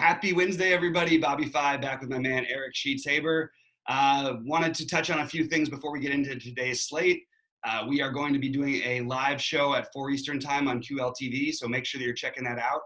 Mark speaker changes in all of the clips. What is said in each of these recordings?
Speaker 1: Happy Wednesday, everybody. Bobby Five back with my man, Eric Sheets-Haber. Wanted to touch on a few things before we get into today's slate. We are going to be doing a live show at 4 Eastern time on QL TV, so make sure that you're checking that out.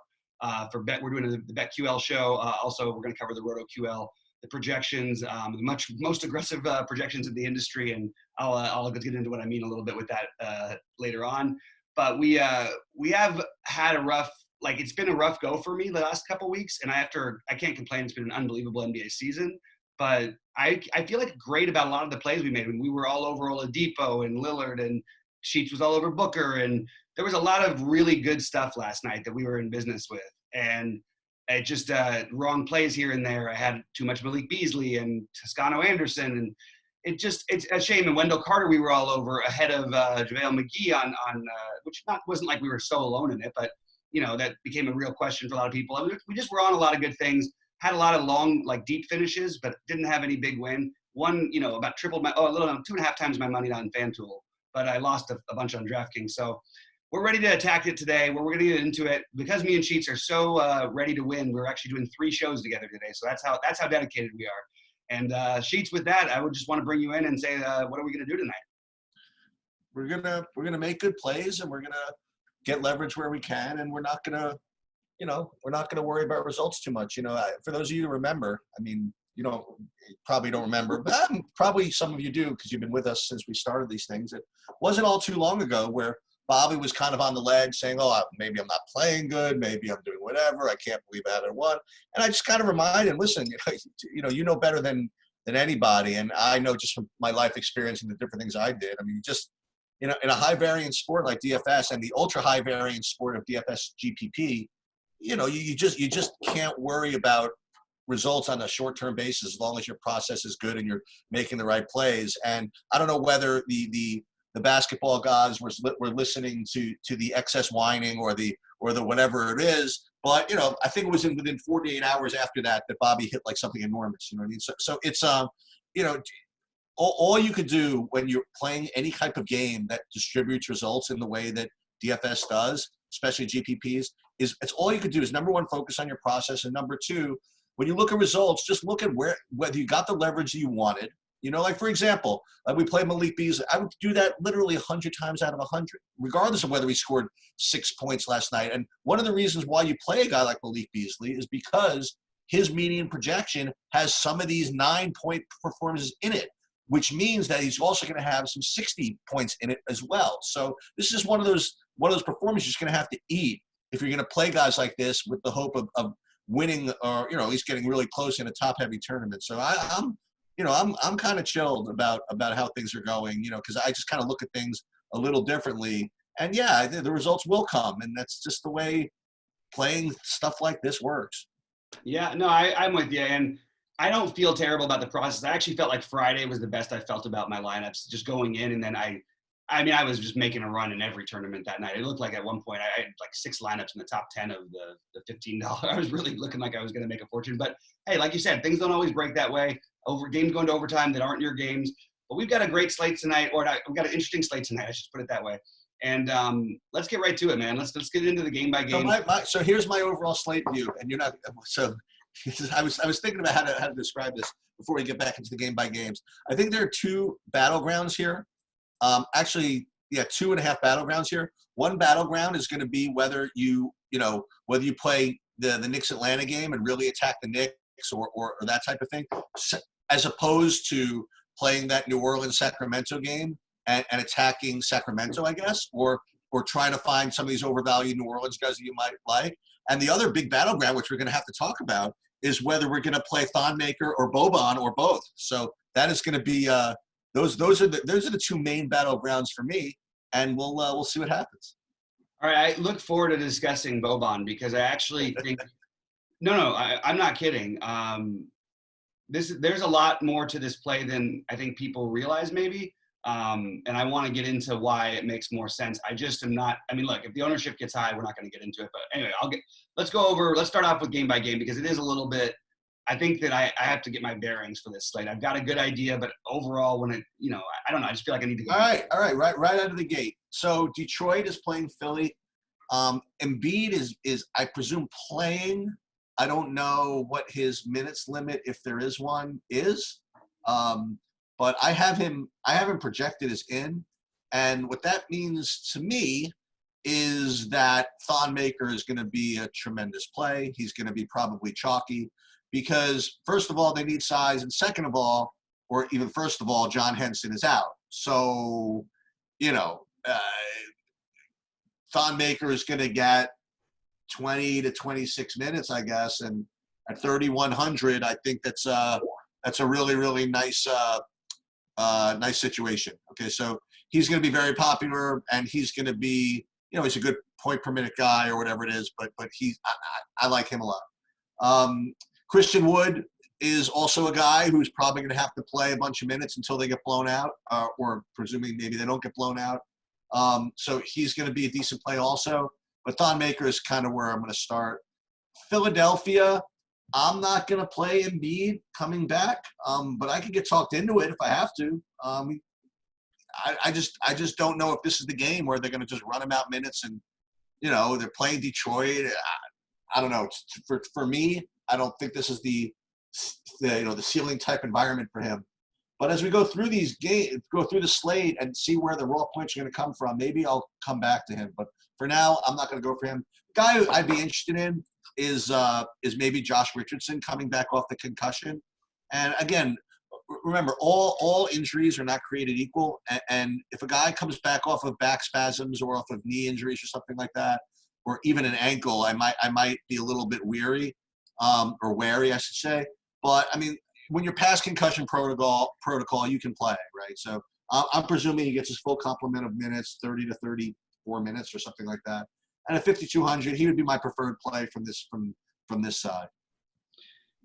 Speaker 1: For Bet, we're doing the BetQL show. Also, we're going to cover the RotoQL, the projections, the most aggressive projections in the industry, and I'll get into what I mean a little bit with that later on. But we have had a rough, it's been a rough go for me the last couple of weeks, and I can't complain. It's been an unbelievable NBA season, but I feel great about a lot of the plays we made. When we were all over Oladipo and Lillard, and Sheets was all over Booker, and there was a lot of really good stuff last night that we were in business with, and it just wrong plays here and there. I had too much Malik Beasley and Toscano Anderson, and it's a shame. And Wendell Carter, we were all over ahead of JaVale McGee on which wasn't like we were so alone in it, but that became a real question for a lot of people. I mean, we just were on a lot of good things, had a lot of long, deep finishes, but didn't have any big win. One, about tripled my, a little 2.5 times my money on FanDuel, but I lost a bunch on Draftkings. So we're ready to attack it today. We're going to get into it because me and Sheets are so ready to win. We're actually doing 3 shows together today. So that's how dedicated we are. And Sheets, with that, I would just want to bring you in and say, what are we going to do tonight?
Speaker 2: We're gonna make good plays, and we're gonna get leverage where we can, and we're not gonna worry about results too much. For those of you who remember, probably don't remember, but probably some of you do because you've been with us since we started these things. It wasn't all too long ago where Bobby was kind of on the ledge saying, "Oh, maybe I'm not playing good. Maybe I'm doing whatever. I can't believe I haven't won." And I just kind of reminded him, "Listen, you know better than anybody, and I know just from my life experience and the different things I did. I mean, just in a high variance sport like DFS and the ultra high variance sport of DFS GPP, you just can't worry about results on a short-term basis as long as your process is good and you're making the right plays." And I don't know whether the basketball gods were listening to the excess whining or the whatever it is, but I think it was within 48 hours after that Bobby hit something enormous. You know what I mean? So it's all you could do when you're playing any type of game that distributes results in the way that DFS does, especially GPPs, is it's all you could do is, number one, focus on your process, and number two, when you look at results, just look at whether you got the leverage you wanted. For example, we play Malik Beasley. I would do that literally 100 times out of 100, regardless of whether he scored 6 points last night. And one of the reasons why you play a guy like Malik Beasley is because his median projection has some of these 9-point performances in it, which means that he's also going to have some 60 points in it as well. So this is one of those performances you're going to have to eat if you're going to play guys like this with the hope of winning, or at least getting really close in a top-heavy tournament. So I'm kind of chilled about how things are going, because I just kind of look at things a little differently. And yeah, the results will come, and that's just the way playing stuff like this works.
Speaker 1: Yeah, no, I'm with you, and I don't feel terrible about the process. I actually felt like Friday was the best I felt about my lineups, just going in, and then I was just making a run in every tournament that night. It looked like at one point I had 6 lineups in the top 10 of the $15. I was really looking like I was going to make a fortune. But hey, like you said, things don't always break that way. Games going to overtime that aren't your games. But we've got a great slate tonight, we've got an interesting slate tonight. I should put it that way. And let's get right to it, man. Let's get into the game by game.
Speaker 2: So here's my overall slate view, and you're not so. I was thinking about how to describe this before we get back into the game by games. I think there are 2 battlegrounds here. Actually, 2.5 battlegrounds here. One battleground is going to be whether you play the Knicks Atlanta game and really attack the Knicks or that type of thing, as opposed to playing that New Orleans Sacramento game and attacking Sacramento, I guess, or trying to find some of these overvalued New Orleans guys that you might like. And the other big battleground, which we're going to have to talk about, is whether we're going to play Thonmaker or Boban or both. So that is going to be those are the 2 main battlegrounds for me, and we'll see what happens.
Speaker 1: All right, I look forward to discussing Boban because I actually think I'm not kidding. There's a lot more to this play than I think people realize maybe. And I want to get into why it makes more sense. I just am not. I mean, look, if the ownership gets high, we're not going to get into it. But anyway, let's start off with game by game because it is a little bit. I think that I have to get my bearings for this slate. I've got a good idea, but overall, when I don't know. I just feel like I need to go.
Speaker 2: All right, right out of the gate. So Detroit is playing Philly. Embiid is I presume playing. I don't know what his minutes limit, if there is one, is. But I have him projected as in. And what that means to me is that Thon Maker is going to be a tremendous play. He's going to be probably chalky because, first of all, they need size. And second of all, or even first of all, John Henson is out. So, you know, Thon Maker is going to get 20 to 26 minutes, I guess. And at 3,100, I think that's a really, really nice nice situation. Okay, so he's going to be very popular, and he's going to be, you know, he's a good point per minute guy or whatever it is. But I like him a lot. Christian Wood is also a guy who's probably going to have to play a bunch of minutes until they get blown out, or presuming maybe they don't get blown out. So he's going to be a decent play also. But Thon Maker is kind of where I'm going to start. Philadelphia, I'm not going to play Embiid coming back, but I could get talked into it if I have to. I just don't know if this is the game where they're going to just run him out minutes and, you know, they're playing Detroit. I don't know. For me, I don't think this is the ceiling type environment for him. But as we go through these games, go through the slate and see where the raw points are going to come from, maybe I'll come back to him. But for now, I'm not going to go for him. The guy who I'd be interested in is maybe Josh Richardson coming back off the concussion. And again, remember, all injuries are not created equal. And if a guy comes back off of back spasms or off of knee injuries or something like that, or even an ankle, I might be a little bit weary, or wary, I should say. But I mean, when you're past concussion protocol, you can play, right? So I'm presuming he gets his full complement of minutes, 30 to 34 minutes or something like that. And at 5,200, he would be my preferred play from this side.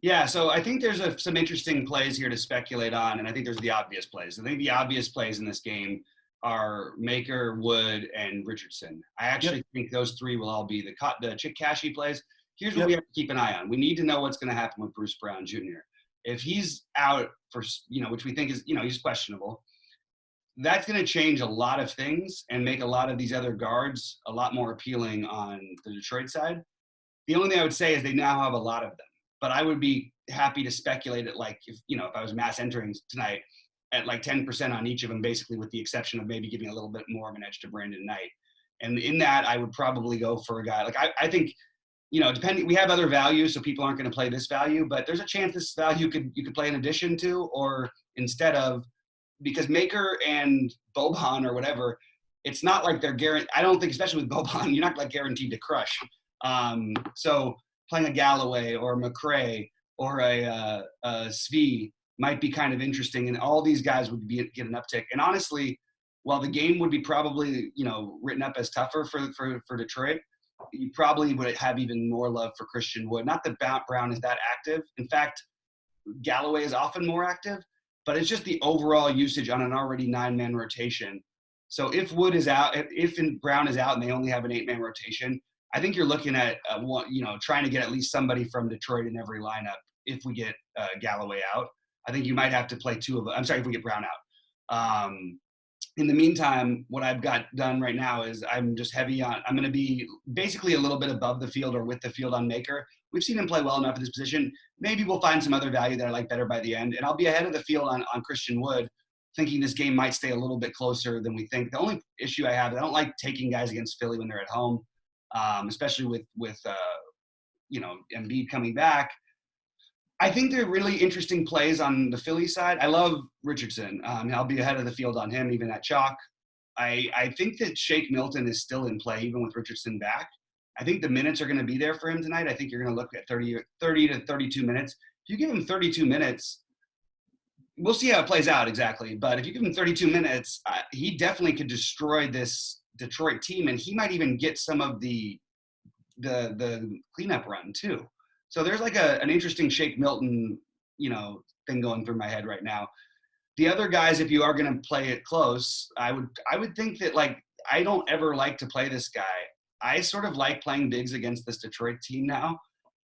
Speaker 1: Yeah, so I think there's some interesting plays here to speculate on, and I think there's the obvious plays. I think the obvious plays in this game are Maker, Wood, and Richardson. I actually think those three will all be the Chick Cashy plays. Here's what we have to keep an eye on. We need to know what's going to happen with Bruce Brown Jr. If he's out for, which we think is, he's questionable, that's going to change a lot of things and make a lot of these other guards a lot more appealing on the Detroit side. The only thing I would say is they now have a lot of them, but I would be happy to speculate at if I was mass entering tonight at 10% on each of them, basically with the exception of maybe giving a little bit more of an edge to Brandon Knight. And in that, I would probably go for a guy I think, depending, we have other values, so people aren't going to play this value, but there's a chance this value you could play in addition to or instead of, because Maker and Boban or whatever, it's not like they're guaranteed. I don't think, especially with Boban, you're not guaranteed to crush. So playing a Galloway or a McRae or a Svi might be kind of interesting, and all these guys would get an uptick. And honestly, while the game would be probably written up as tougher for Detroit, you probably would have even more love for Christian Wood. Not that Brown is that active. In fact, Galloway is often more active, but it's just the overall usage on an already 9-man rotation. So if Wood is out, if Brown is out and they only have an 8-man rotation, I think you're looking at trying to get at least somebody from Detroit in every lineup. If we get Galloway out, I think you might have to play two of them. I'm sorry, if we get Brown out. In the meantime, what I've got done right now is I'm just heavy on, I'm going to be basically a little bit above the field or with the field on Maker. We've seen him play well enough in this position. Maybe we'll find some other value that I like better by the end. And I'll be ahead of the field on Christian Wood, thinking this game might stay a little bit closer than we think. The only issue I have is I don't like taking guys against Philly when they're at home, especially with Embiid coming back. I think they're really interesting plays on the Philly side. I love Richardson. I'll be ahead of the field on him, even at chalk. I think that Shake Milton is still in play, even with Richardson back. I think the minutes are going to be there for him tonight. I think you're going to look at 30 to 32 minutes. If you give him 32 minutes, we'll see how it plays out exactly. But if you give him 32 minutes, he definitely could destroy this Detroit team, and he might even get some of the cleanup run too. So there's an interesting Shake Milton, thing going through my head right now. The other guys, if you are going to play it close, I would think that I don't ever like to play this guy. I sort of like playing bigs against this Detroit team now,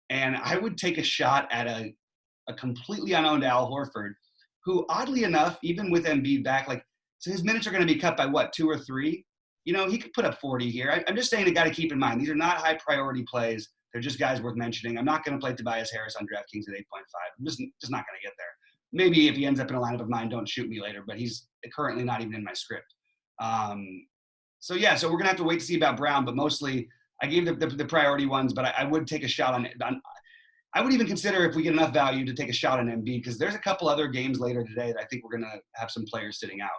Speaker 1: and I would take a shot at a completely unowned Al Horford, who oddly enough, even with Embiid back, so his minutes are going to be cut by 2 or 3. He could put up 40 here. I'm just saying a guy to keep in mind. These are not high priority plays. They're just guys worth mentioning. I'm not going to play Tobias Harris on DraftKings at 8.5. I'm just not going to get there. Maybe if he ends up in a lineup of mine, don't shoot me later, but he's currently not even in my script. So we're going to have to wait to see about Brown, but mostly I gave the priority ones, but I would take a shot on I would even consider if we get enough value to take a shot on Embiid, because there's a couple other games later today that I think we're going to have some players sitting out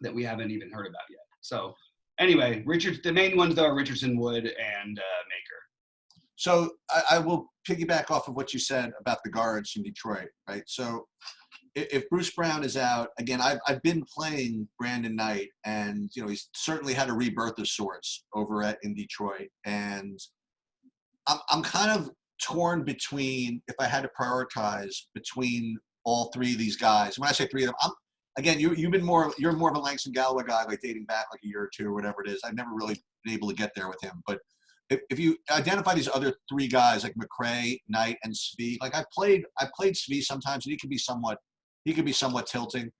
Speaker 1: that we haven't even heard about yet. So anyway, the main ones though are Richardson, Wood, and Maker.
Speaker 2: So I will piggyback off of what you said about the guards in Detroit, right? So if Bruce Brown is out, again, I've been playing Brandon Knight, and he's certainly had a rebirth of sorts over in Detroit, and I'm kind of torn between, if I had to prioritize between all three of these guys. When I say three of them, you're more of a Langston Galloway guy, like dating back like a year or two or whatever it is. I've never really been able to get there with him, but if you identify these other three guys like McRae, Knight, and Svi, like I played Svi sometimes, and he could be somewhat tilting.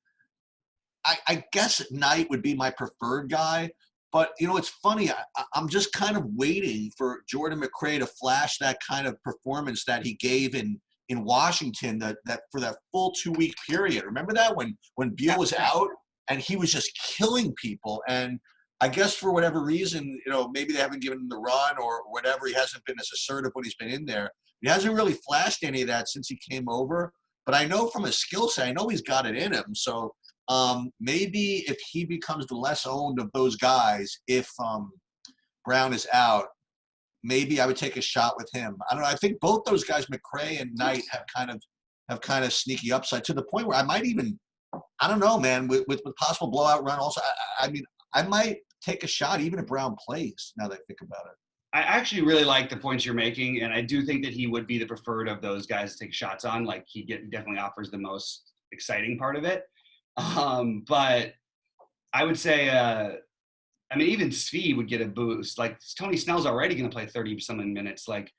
Speaker 2: I guess Knight would be my preferred guy. But, it's funny. I'm just kind of waiting for Jordan McRae to flash that kind of performance that he gave in Washington that for that full 2-week period. Remember that when Beal was out and he was just killing people? And I guess for whatever reason, maybe they haven't given him the run or whatever. He hasn't been as assertive when he's been in there. He hasn't really flashed any of that since he came over. But I know from his skill set, I know he's got it in him. So maybe if he becomes the less owned of those guys, if Brown is out, maybe I would take a shot with him. I don't know. I think both those guys, McRae and Knight, have kind of sneaky upside to the point where I might even, I don't know, man, with possible blowout run. Also, I mean, I might take a shot even if Brown plays. Now that I think about it.
Speaker 1: I actually really like the points you're making, and I do think that he would be the preferred of those guys to take shots on. Like he definitely offers the most exciting part of it. But I would say, even Svi would get a boost. Like Tony Snell's already going to play 30-something minutes. Like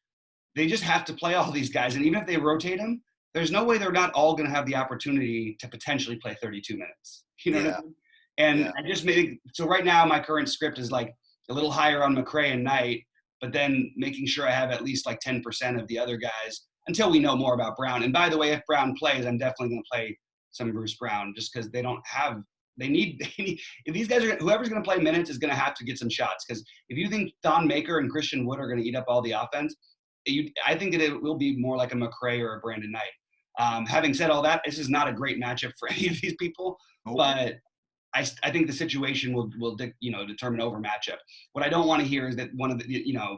Speaker 1: they just have to play all these guys, and even if they rotate them, there's no way they're not all going to have the opportunity to potentially play 32 minutes. You know what I mean? And I just so right now my current script is like a little higher on McRae and Knight, but then making sure I have at least like 10% of the other guys until we know more about Brown. And by the way, if Brown plays, I'm definitely going to play some Bruce Brown just because they need if these guys whoever's going to play minutes is going to have to get some shots. Because if you think Thon Maker and Christian Wood are going to eat up all the offense, I think that it will be more like a McRae or a Brandon Knight. Having said all that, this is not a great matchup for any of these people, but I think the situation will determine over matchup. What I don't want to hear is that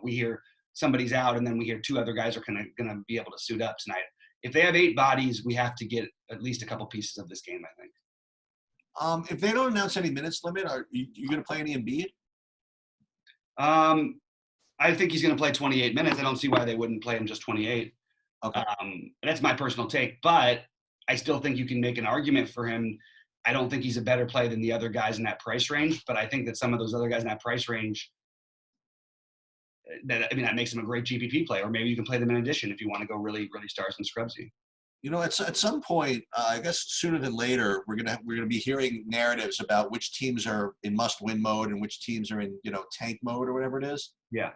Speaker 1: we hear somebody's out and then we hear two other guys are going to be able to suit up tonight. If they have 8 bodies, we have to get at least a couple pieces of this game, I think.
Speaker 2: If they don't announce any minutes limit, are you going to play any Embiid?
Speaker 1: I think he's going to play 28 minutes. I don't see why they wouldn't play him just 28.
Speaker 2: Okay.
Speaker 1: That's my personal take, but I still think you can make an argument for him. I don't think he's a better play than the other guys in that price range, but I think that some of those other guys in that price range, that makes him a great GPP play, or maybe you can play them in addition if you want to go really, really stars and scrubsy.
Speaker 2: At some point, I guess sooner than later, we're gonna be hearing narratives about which teams are in must-win mode and which teams are in tank mode or whatever it is.
Speaker 1: Yeah.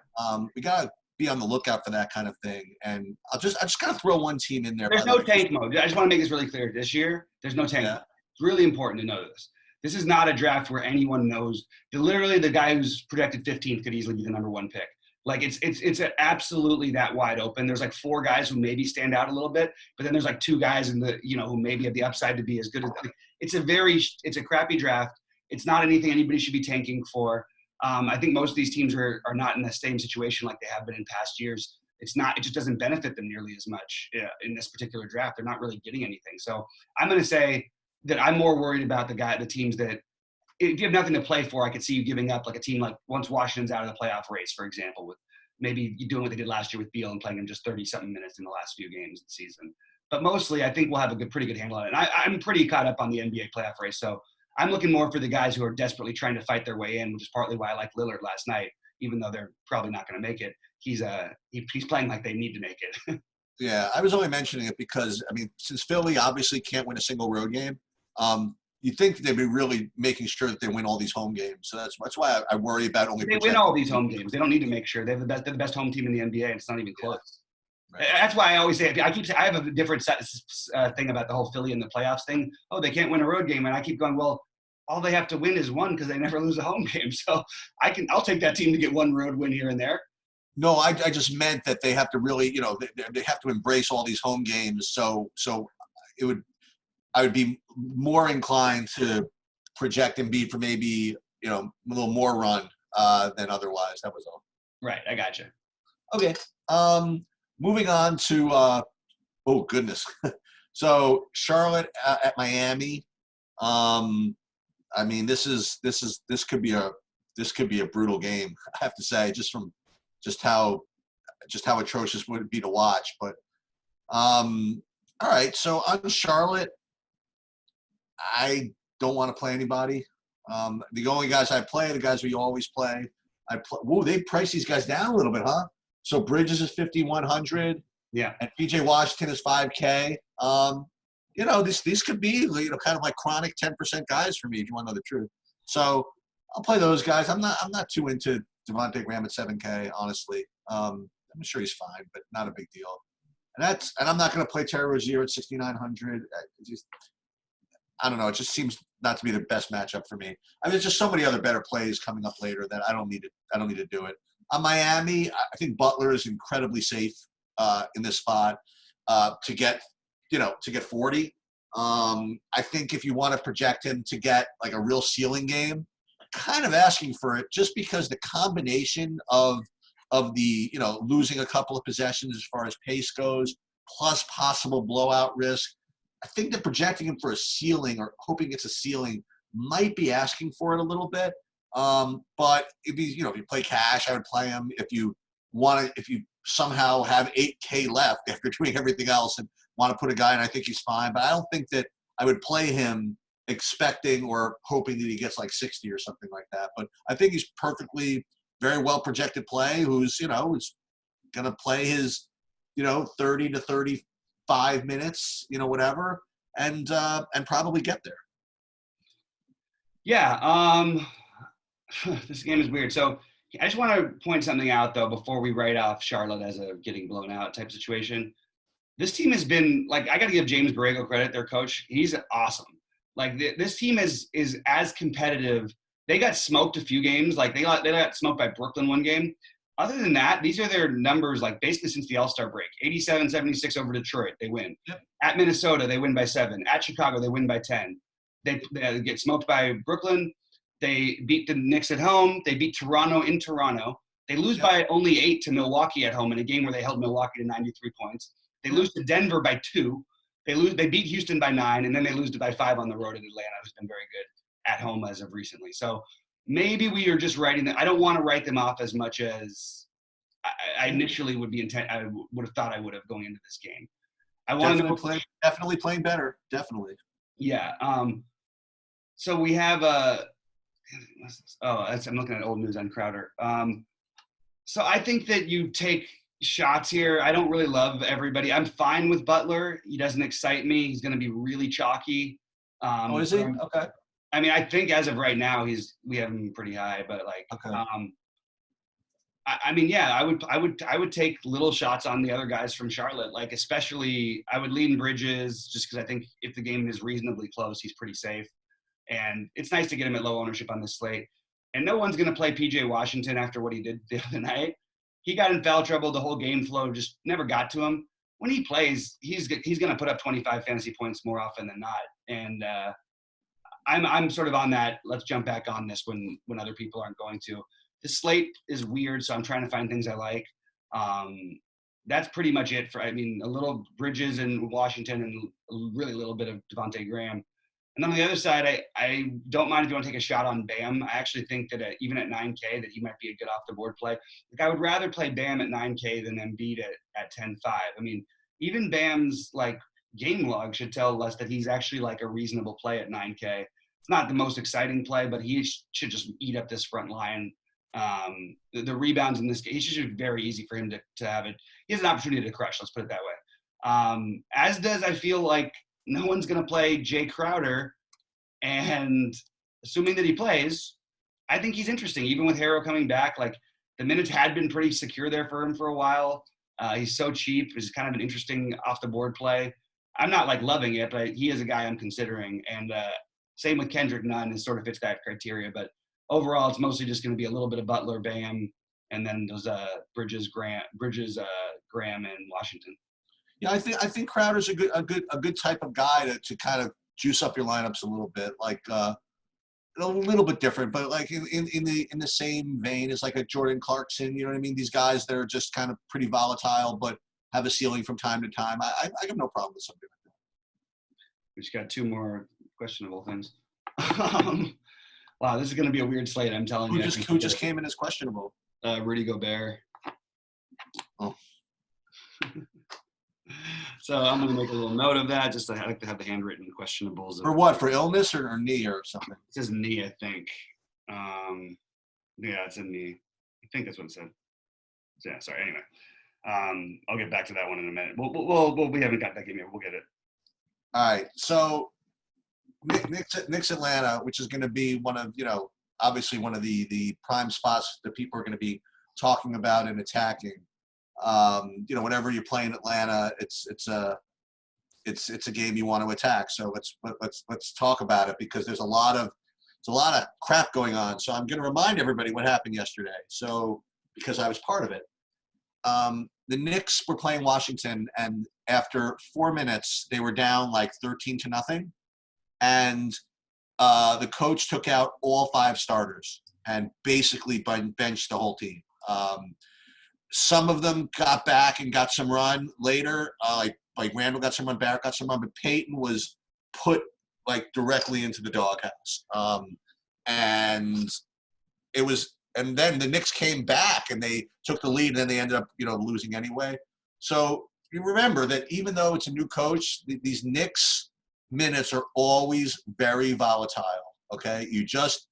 Speaker 2: We gotta be on the lookout for that kind of thing. And I just gotta throw one team in there.
Speaker 1: There's no tank mode. I just want to make this really clear. This year, there's no tank mode. It's really important to know this. This is not a draft where anyone knows that literally the guy who's projected 15th could easily be the number 1 pick. Like it's absolutely that wide open. There's like 4 guys who maybe stand out a little bit, but then there's like 2 guys in the who maybe have the upside to be as good as. It's a crappy draft. It's not anything anybody should be tanking for. I think most of these teams are not in the same situation like they have been in past years. It just doesn't benefit them nearly as much in this particular draft. They're not really getting anything. So I'm going to say that I'm more worried about the teams that, if you have nothing to play for, I could see you giving up like a team like once Washington's out of the playoff race, for example, with maybe you doing what they did last year with Beal and playing him just 30-something minutes in the last few games of the season. But mostly, I think we'll have a pretty good handle on it. And I'm pretty caught up on the NBA playoff race, so I'm looking more for the guys who are desperately trying to fight their way in, which is partly why I like Lillard last night, even though they're probably not going to make it. He's playing like they need to make it.
Speaker 2: Yeah, I was only mentioning it because since Philly obviously can't win a single road game, you think they'd be really making sure that they win all these home games. So that's why I worry about only
Speaker 1: They win all these home games. They don't need to make sure. They're the best home team in the NBA, and it's not even close.
Speaker 2: Right.
Speaker 1: That's why I always say, I have a different thing about the whole Philly in the playoffs thing. Oh, they can't win a road game. And I keep going, well, all they have to win is one because they never lose a home game. So I'll take that team to get one road win here and there.
Speaker 2: No, I just meant that they have to really, they have to embrace all these home games. So I would be more inclined to project Embiid for maybe, a little more run than otherwise. That was all.
Speaker 1: Right. I gotcha.
Speaker 2: Okay. Moving on to, oh goodness. So Charlotte at Miami. I mean, this could be a brutal game. I have to say, just how atrocious would it be to watch. But all right. So on Charlotte, I don't want to play anybody. The only guys I play are the guys we always play. Whoa, they price these guys down a little bit, huh? So Bridges is 5,100.
Speaker 1: Yeah.
Speaker 2: And PJ Washington is 5K. These could be, kind of like chronic 10% guys for me, if you want to know the truth. So I'll play those guys. I'm not too into Devontae Graham at 7K, honestly. I'm sure he's fine, but not a big deal. And I'm not going to play Terry Rozier at 6,900. I don't know. It just seems not to be the best matchup for me. I mean, there's just so many other better plays coming up later that I don't need to do it. On Miami, I think Butler is incredibly safe in this spot to get 40. I think if you want to project him to get like a real ceiling game, kind of asking for it just because the combination of the losing a couple of possessions as far as pace goes, plus possible blowout risk. I think that projecting him for a ceiling or hoping it's a ceiling might be asking for it a little bit. But if you play cash, I would play him. If you somehow have 8K left after doing everything else and want to put a guy in, I think he's fine. But I don't think that I would play him expecting or hoping that he gets like 60 or something like that. But I think he's perfectly very well projected play who's going to play his 30 to 35 minutes, whatever, and probably get there.
Speaker 1: Yeah. This game is weird. So I just want to point something out, though, before we write off Charlotte as a getting blown out type situation. This team has been, I got to give James Borrego credit, their coach. He's awesome. This team is as competitive. They got smoked a few games. They got smoked by Brooklyn one game. Other than that, these are their numbers, basically since the All-Star break. 87-76 over Detroit, they win. Yep. At Minnesota, they win by 7. At Chicago, they win by 10. They get smoked by Brooklyn. They beat the Knicks at home. They beat Toronto in Toronto. They lose by only 8 to Milwaukee at home in a game where they held Milwaukee to 93 points. They lose to Denver by 2. They beat Houston by 9, and then they lose by 5 on the road in Atlanta, who's been very good at home as of recently. So maybe we are just writing them. I don't want to write them off as much as I initially would be I would have thought I would have going into this game. I want to
Speaker 2: definitely playing better. Definitely.
Speaker 1: Yeah. So we have I'm looking at old news on Crowder. So I think that you take shots here. I don't really love everybody. I'm fine with Butler. He doesn't excite me. He's going to be really chalky.
Speaker 2: Is he? Okay.
Speaker 1: I mean, I think as of right now, we have him pretty high, but okay. I would take little shots on the other guys from Charlotte. Especially, I would lean Bridges just because I think if the game is reasonably close, he's pretty safe. And it's nice to get him at low ownership on this slate. And no one's going to play PJ Washington after what he did the other night. He got in foul trouble. The whole game flow just never got to him. When he plays, he's going to put up 25 fantasy points more often than not. And I'm sort of on that. Let's jump back on this when other people aren't going to. The slate is weird, so I'm trying to find things I like. That's pretty much it a little Bridges and Washington and a really little bit of Devontae Graham. And on the other side, I don't mind if you want to take a shot on Bam. I actually think that even at 9K that he might be a good off-the-board play. I would rather play Bam at 9K than Embiid at 10.5. Even Bam's game log should tell us that he's actually a reasonable play at 9K. It's not the most exciting play, but he should just eat up this front line. The rebounds in this game, it's just very easy for him to have it. He has an opportunity to crush, let's put it that way. As does, I feel no one's going to play Jay Crowder. And assuming that he plays, I think he's interesting. Even with Harrow coming back, like the minutes had been pretty secure there for him for a while. He's so cheap. It's kind of an interesting off the board play. I'm not like loving it, but he is a guy I'm considering. And same with Kendrick Nunn, it sort of fits that criteria. But overall, it's mostly just going to be a little bit of Butler, Bam, and then those Bridges, Graham, and Washington.
Speaker 2: Yeah, I think Crowder's a good type of guy to kind of juice up your lineups a little bit, like a little bit different, but like in the same vein as like a Jordan Clarkson. You know what I mean? These guys that are just kind of pretty volatile, but have a ceiling from time to time. I have no problem with something like that.
Speaker 1: We just got 2 more questionable things. Wow, this is going to be a weird slate. I'm telling you.
Speaker 2: Who just came in as questionable?
Speaker 1: Rudy Gobert.
Speaker 2: Oh.
Speaker 1: So I'm going to make a little note of that. Just I like to have the handwritten questionables.
Speaker 2: For what? For illness or knee or something?
Speaker 1: It says knee, I think. Yeah, it's a knee. I think that's what it said. Yeah, sorry. Anyway, I'll get back to that one in a minute. We haven't got that game yet. We'll get it.
Speaker 2: All right. So Knicks Atlanta, which is going to be one of, obviously one of the prime spots that people are going to be talking about and attacking. Whenever you're playing Atlanta, it's a game you want to attack. So let's talk about it, because there's a lot of crap going on. So I'm going to remind everybody what happened yesterday. So because I was part of it, the Knicks were playing Washington, and after 4 minutes, they were down like 13-0, and the coach took out all 5 starters and basically benched the whole team. Some of them got back and got some run later, like Randall got some run, Barrett got some run, but Peyton was put like directly into the doghouse. And then the Knicks came back and they took the lead, and then they ended up, losing anyway. So you remember that even though it's a new coach, these Knicks minutes are always very volatile. Okay, you just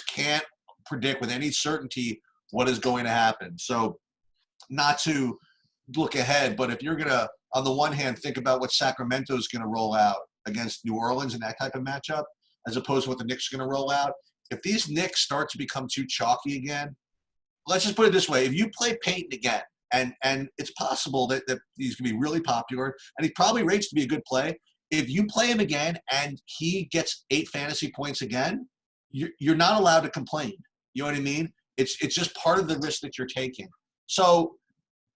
Speaker 2: can't predict with any certainty what is going to happen. So not to look ahead, but if you're going to, on the one hand, think about what Sacramento is going to roll out against New Orleans in that type of matchup, as opposed to what the Knicks are going to roll out. If these Knicks start to become too chalky again, let's just put it this way. If you play Peyton again, and it's possible that he's going to be really popular, and he probably rates to be a good play. If you play him again and he gets 8 fantasy points again, you're not allowed to complain. You know what I mean? It's just part of the risk that you're taking. So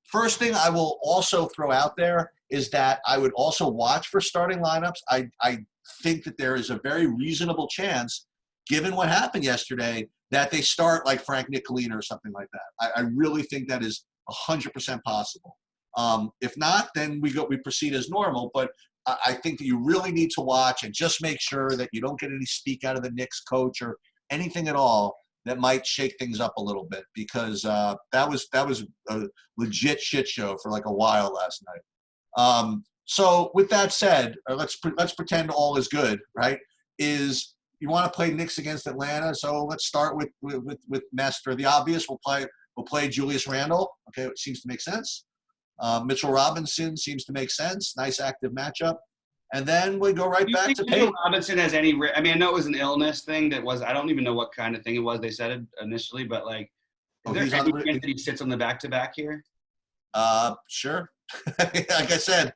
Speaker 2: first thing I will also throw out there is that I would also watch for starting lineups. I think that there is a very reasonable chance, given what happened yesterday, that they start like Frank Nicolina or something like that. I really think that is 100% possible. If not, then we proceed as normal. But I think that you really need to watch and just make sure that you don't get any speak out of the Knicks coach or anything at all that might shake things up a little bit, because that was a legit shit show for like a while last night. So with that said, let's pretend all is good, right? Is you want to play Knicks against Atlanta? So let's start with Master. The obvious, we'll play Julius Randle. Okay, it seems to make sense. Mitchell Robinson seems to make sense. Nice active matchup. And then we go right back to Peyton.
Speaker 1: Robinson has any? I mean, I know it was an illness thing that was. I don't even know what kind of thing it was. They said it initially, but like, is there any chance that he sits on the back-to-back here?
Speaker 2: Sure. Like I said,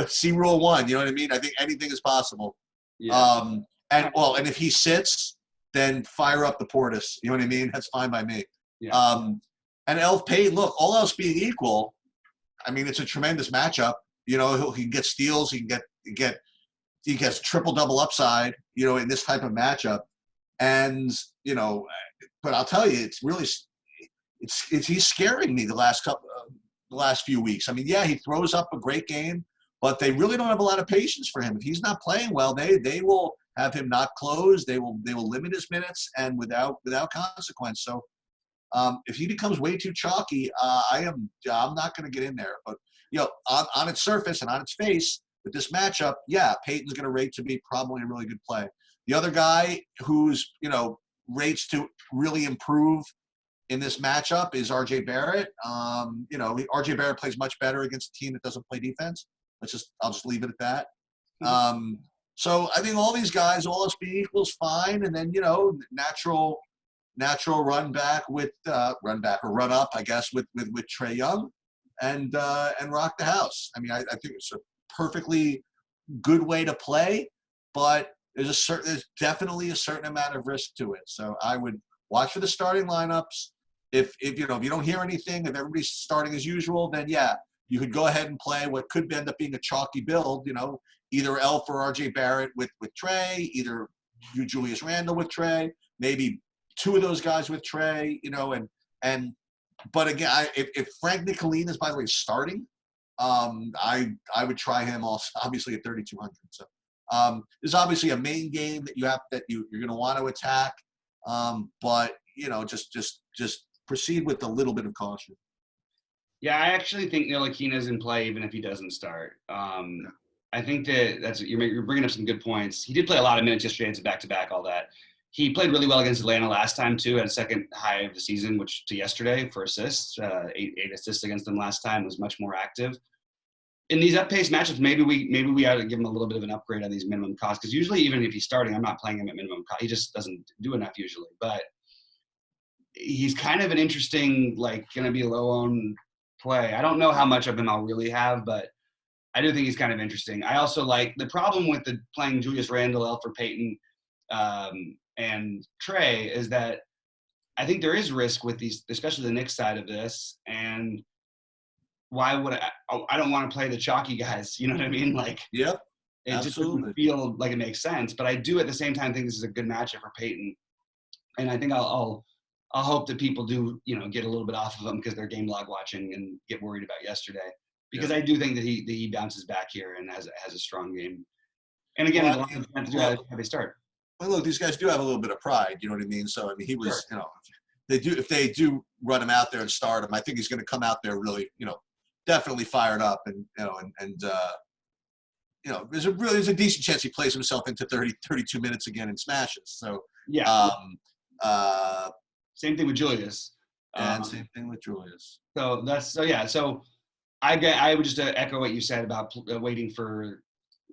Speaker 2: see Rule 1. You know what I mean? I think anything is possible.
Speaker 1: Yeah.
Speaker 2: And if he sits, then fire up the Portis. You know what I mean? That's fine by me.
Speaker 1: Yeah.
Speaker 2: And Elf Payton, look, all else being equal, I mean, it's a tremendous matchup. He can get steals. He gets triple-double upside, in this type of matchup. And, but I'll tell you, it's really he's scaring me the last few weeks. I mean, yeah, he throws up a great game, but they really don't have a lot of patience for him. If he's not playing well, they will have him not close. They will limit his minutes, and without consequence. So if he becomes way too chalky, I'm not going to get in there. But on its surface and on its face with this matchup, yeah, Peyton's going to rate to be probably a really good play. The other guy who's rates to really improve in this matchup is RJ Barrett. RJ Barrett plays much better against a team that doesn't play defense. I'll just leave it at that. So I think all these guys, all else being equal, is fine. And then, natural run back with run back or run up, I guess, with Trae Young, and rock the house. I mean, I think it's a perfectly good way to play, but there's definitely a certain amount of risk to it. So I would watch for the starting lineups. If you don't hear anything, if everybody's starting as usual, then yeah, you could go ahead and play what could end up being a chalky build. Either Elf or RJ Barrett with Trae, either you Julius Randle with Trae, maybe two of those guys with Trae, but again, if Frank Nicolina is, by the way, starting, I would try him also, obviously at 3,200. So there's obviously a main game that you're going to want to attack, but just proceed with a little bit of caution.
Speaker 1: Yeah, I actually think Ntilikina's in play even if he doesn't start. I think you're bringing up some good points. He did play a lot of minutes yesterday. It's a back-to-back, all that. He played really well against Atlanta last time too, at a second high of the season, which to yesterday for assists, eight assists against them last time, was much more active. In these up-paced matchups, maybe we ought to give him a little bit of an upgrade on these minimum costs, because usually even if he's starting, I'm not playing him at minimum cost. He just doesn't do enough usually. But he's kind of an interesting, going to be a low-owned play. I don't know how much of him I'll really have, but I do think he's kind of interesting. I also like the problem with playing Julius Randle, Elfrid Payton, and Trae is that I think there is risk with these, especially the Knicks side of this. And why would I don't want to play the chalky guys. You know what I mean?
Speaker 2: Yep,
Speaker 1: it
Speaker 2: absolutely.
Speaker 1: Just doesn't feel like it makes sense. But I do at the same time think this is a good matchup for Payton. And I think I'll hope that people do, get a little bit off of him because they're game log watching and get worried about yesterday. Because I do think that he bounces back here and has a strong game. And again, how they start.
Speaker 2: Well, look, these guys do have a little bit of pride. You know what I mean? So I mean, he was, if they do run him out there and start him, I think he's going to come out there really, definitely fired up, and there's a decent chance he plays himself into 32 minutes again and smashes. So
Speaker 1: yeah. Same thing with Julius.
Speaker 2: And same thing with Julius.
Speaker 1: So I would just echo what you said about waiting for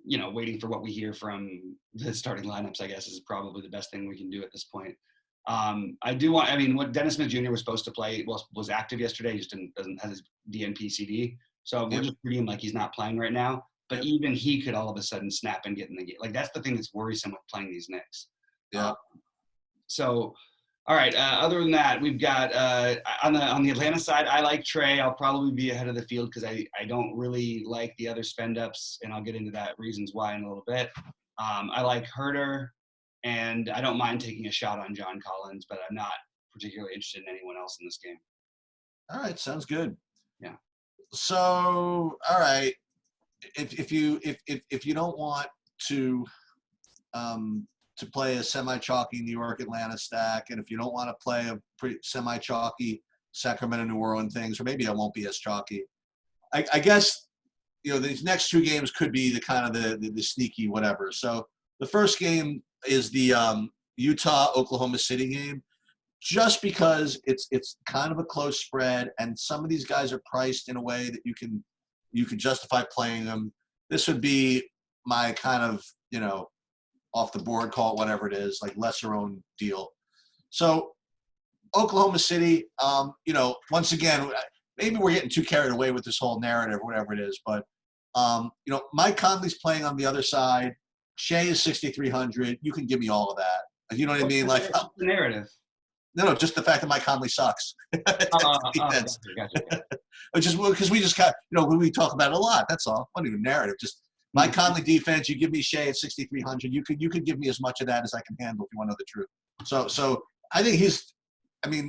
Speaker 1: what we hear from the starting lineups, I guess, is probably the best thing we can do at this point. What Dennis Smith Jr. was supposed to play was active yesterday. He just doesn't have his DNP CD. So we'll just treat him like he's not playing right now. But even he could all of a sudden snap and get in the game. That's the thing that's worrisome with playing these Knicks.
Speaker 2: Yeah.
Speaker 1: All right. Other than that, we've got on the Atlanta side, I like Trae. I'll probably be ahead of the field because I don't really like the other spend-ups, and I'll get into that reasons why in a little bit. I like Herter, and I don't mind taking a shot on John Collins, but I'm not particularly interested in anyone else in this game.
Speaker 2: All right, sounds good.
Speaker 1: Yeah.
Speaker 2: So, all right, if you don't want to play a semi-chalky New York Atlanta stack, and if you don't want to play a pretty semi-chalky Sacramento New Orleans things, or maybe I won't be as chalky. I guess these next two games could be the kind of the sneaky whatever. So the first game is the Utah Oklahoma City game, just because it's kind of a close spread, and some of these guys are priced in a way that you can justify playing them. This would be my kind of off the board, call it whatever it is, like lesser owned deal. So Oklahoma City, once again, maybe we're getting too carried away with this whole narrative, whatever it is, but Mike Conley's playing on the other side. Shea is 6,300. You can give me all of that. You know what I mean?
Speaker 1: What's the narrative?
Speaker 2: No, just the fact that Mike Conley sucks.
Speaker 1: Gotcha.
Speaker 2: Which is because we just got, we talk about it a lot. That's all. Not even narrative. Just Mike Conley defense. You give me Shea at 6,300. You could give me as much of that as I can handle if you want to know the truth. So I think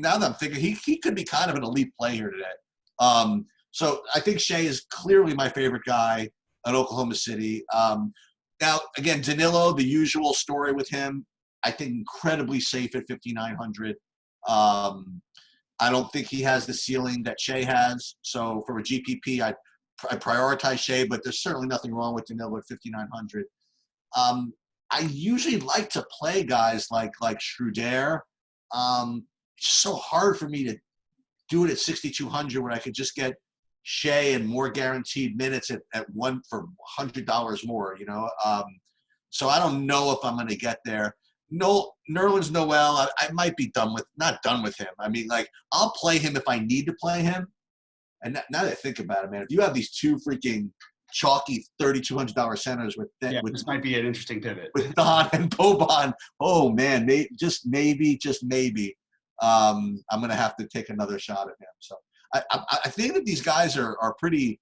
Speaker 2: now that I'm thinking, he could be kind of an elite play here today. So I think Shea is clearly my favorite guy at Oklahoma City. Now, again, Danilo, the usual story with him, I think incredibly safe at 5,900. I don't think he has the ceiling that Shea has. So for a GPP, I prioritize Shea, but there's certainly nothing wrong with Danilo at 5,900. I usually like to play guys like Schroeder. It's so hard for me to do it at 6,200 when I could just get Shea and more guaranteed minutes at one for $100 more. So I don't know if I'm going to get there. No, Nerlens Noel, I might be not done with him. I mean, like, I'll play him if I need to play him. And now that I think about it, man, if you have these two freaking chalky $3,200 centers with
Speaker 1: This might be an interesting pivot
Speaker 2: with Don and Boban, oh man, just maybe, I'm gonna have to take another shot at him. So I think that these guys are pretty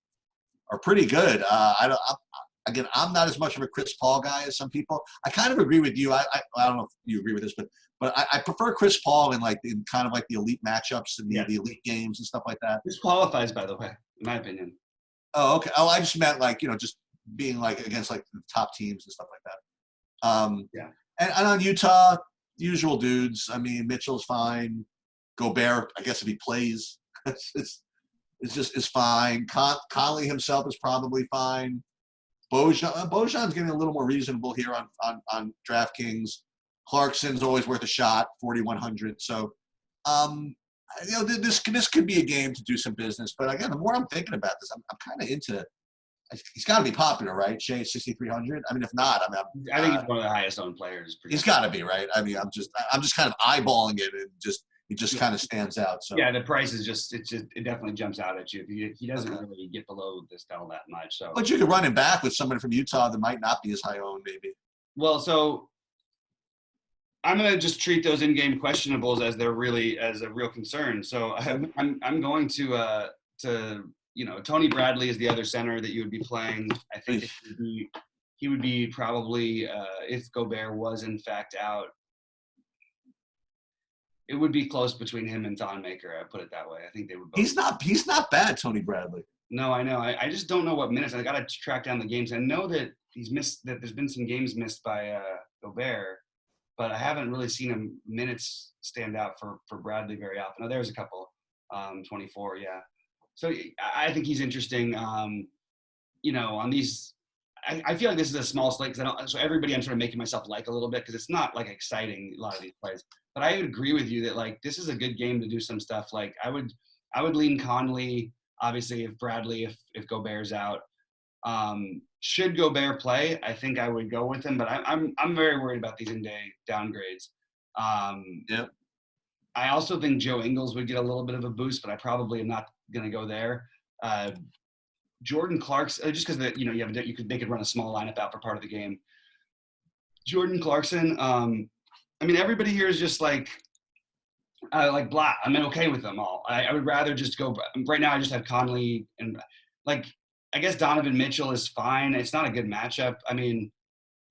Speaker 2: good. Again, I'm not as much of a Chris Paul guy as some people. I kind of agree with you. I don't know if you agree with this, but I prefer Chris Paul in kind of like the elite matchups and the elite games and stuff like that.
Speaker 1: This qualifies, by the way, in my opinion.
Speaker 2: Oh, okay. Oh, I just meant just being against the top teams and stuff like that. And on Utah, usual dudes. I mean, Mitchell's fine. Gobert, I guess if he plays, is fine. Conley himself is probably fine. Bojan's getting a little more reasonable here on DraftKings. Clarkson's always worth a shot, 4,100. So, this could be a game to do some business. But again, the more I'm thinking about this, I'm kind of into. He's got to be popular, right? Shea 6,300. I mean, if not,
Speaker 1: I think he's one of the highest owned players.
Speaker 2: He's got to be, right? I mean, I'm just kind of eyeballing it, and he just kind of stands out. So
Speaker 1: yeah, the price is it definitely jumps out at you. He doesn't really get below this level that much. So,
Speaker 2: but you could run him back with someone from Utah that might not be as high owned, maybe.
Speaker 1: Well, so I'm gonna just treat those in-game questionables as a real concern. So I'm going to Tony Bradley is the other center that you would be playing. I think he would be probably if Gobert was in fact out. It would be close between him and Thon Maker. I put it that way. I think they would both.
Speaker 2: He's not bad, Tony Bradley.
Speaker 1: No, I know. I just don't know what minutes. I got to track down the games. I know that that there's been some games missed by Gobert, but I haven't really seen him minutes stand out for Bradley very often. Oh, there's a couple, 24, yeah. So I think he's interesting. On these, I feel like this is a small slate so everybody I'm sort of making myself like a little bit because it's not exciting a lot of these plays. But I would agree with you that this is a good game to do some stuff. I would lean Conley, obviously if Gobert's out. Should Gobert play, I think I would go with him, but I'm very worried about these in-day downgrades. I also think Joe Ingles would get a little bit of a boost, but I probably am not going to go there. Jordan Clarkson, just because they could run a small lineup out for part of the game. Jordan Clarkson. I mean, everybody here is just blah. I'm okay with them all. I would rather just go right now. I just have Conley and I guess Donovan Mitchell is fine. It's not a good matchup. I mean,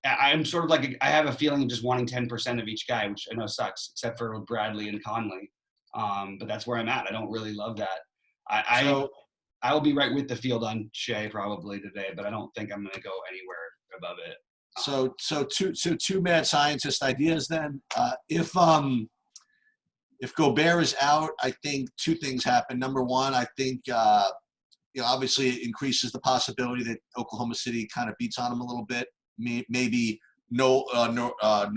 Speaker 1: I'm sort of I have a feeling of just wanting 10% of each guy, which I know sucks, except for Bradley and Conley. But that's where I'm at. I don't really love that. I will be right with the field on Shea probably today, but I don't think I'm going to go anywhere above it.
Speaker 2: So two mad scientist ideas then. If Gobert is out, I think two things happen. Number one, I think obviously it increases the possibility that Oklahoma City kind of beats on him a little bit. Maybe Nerlens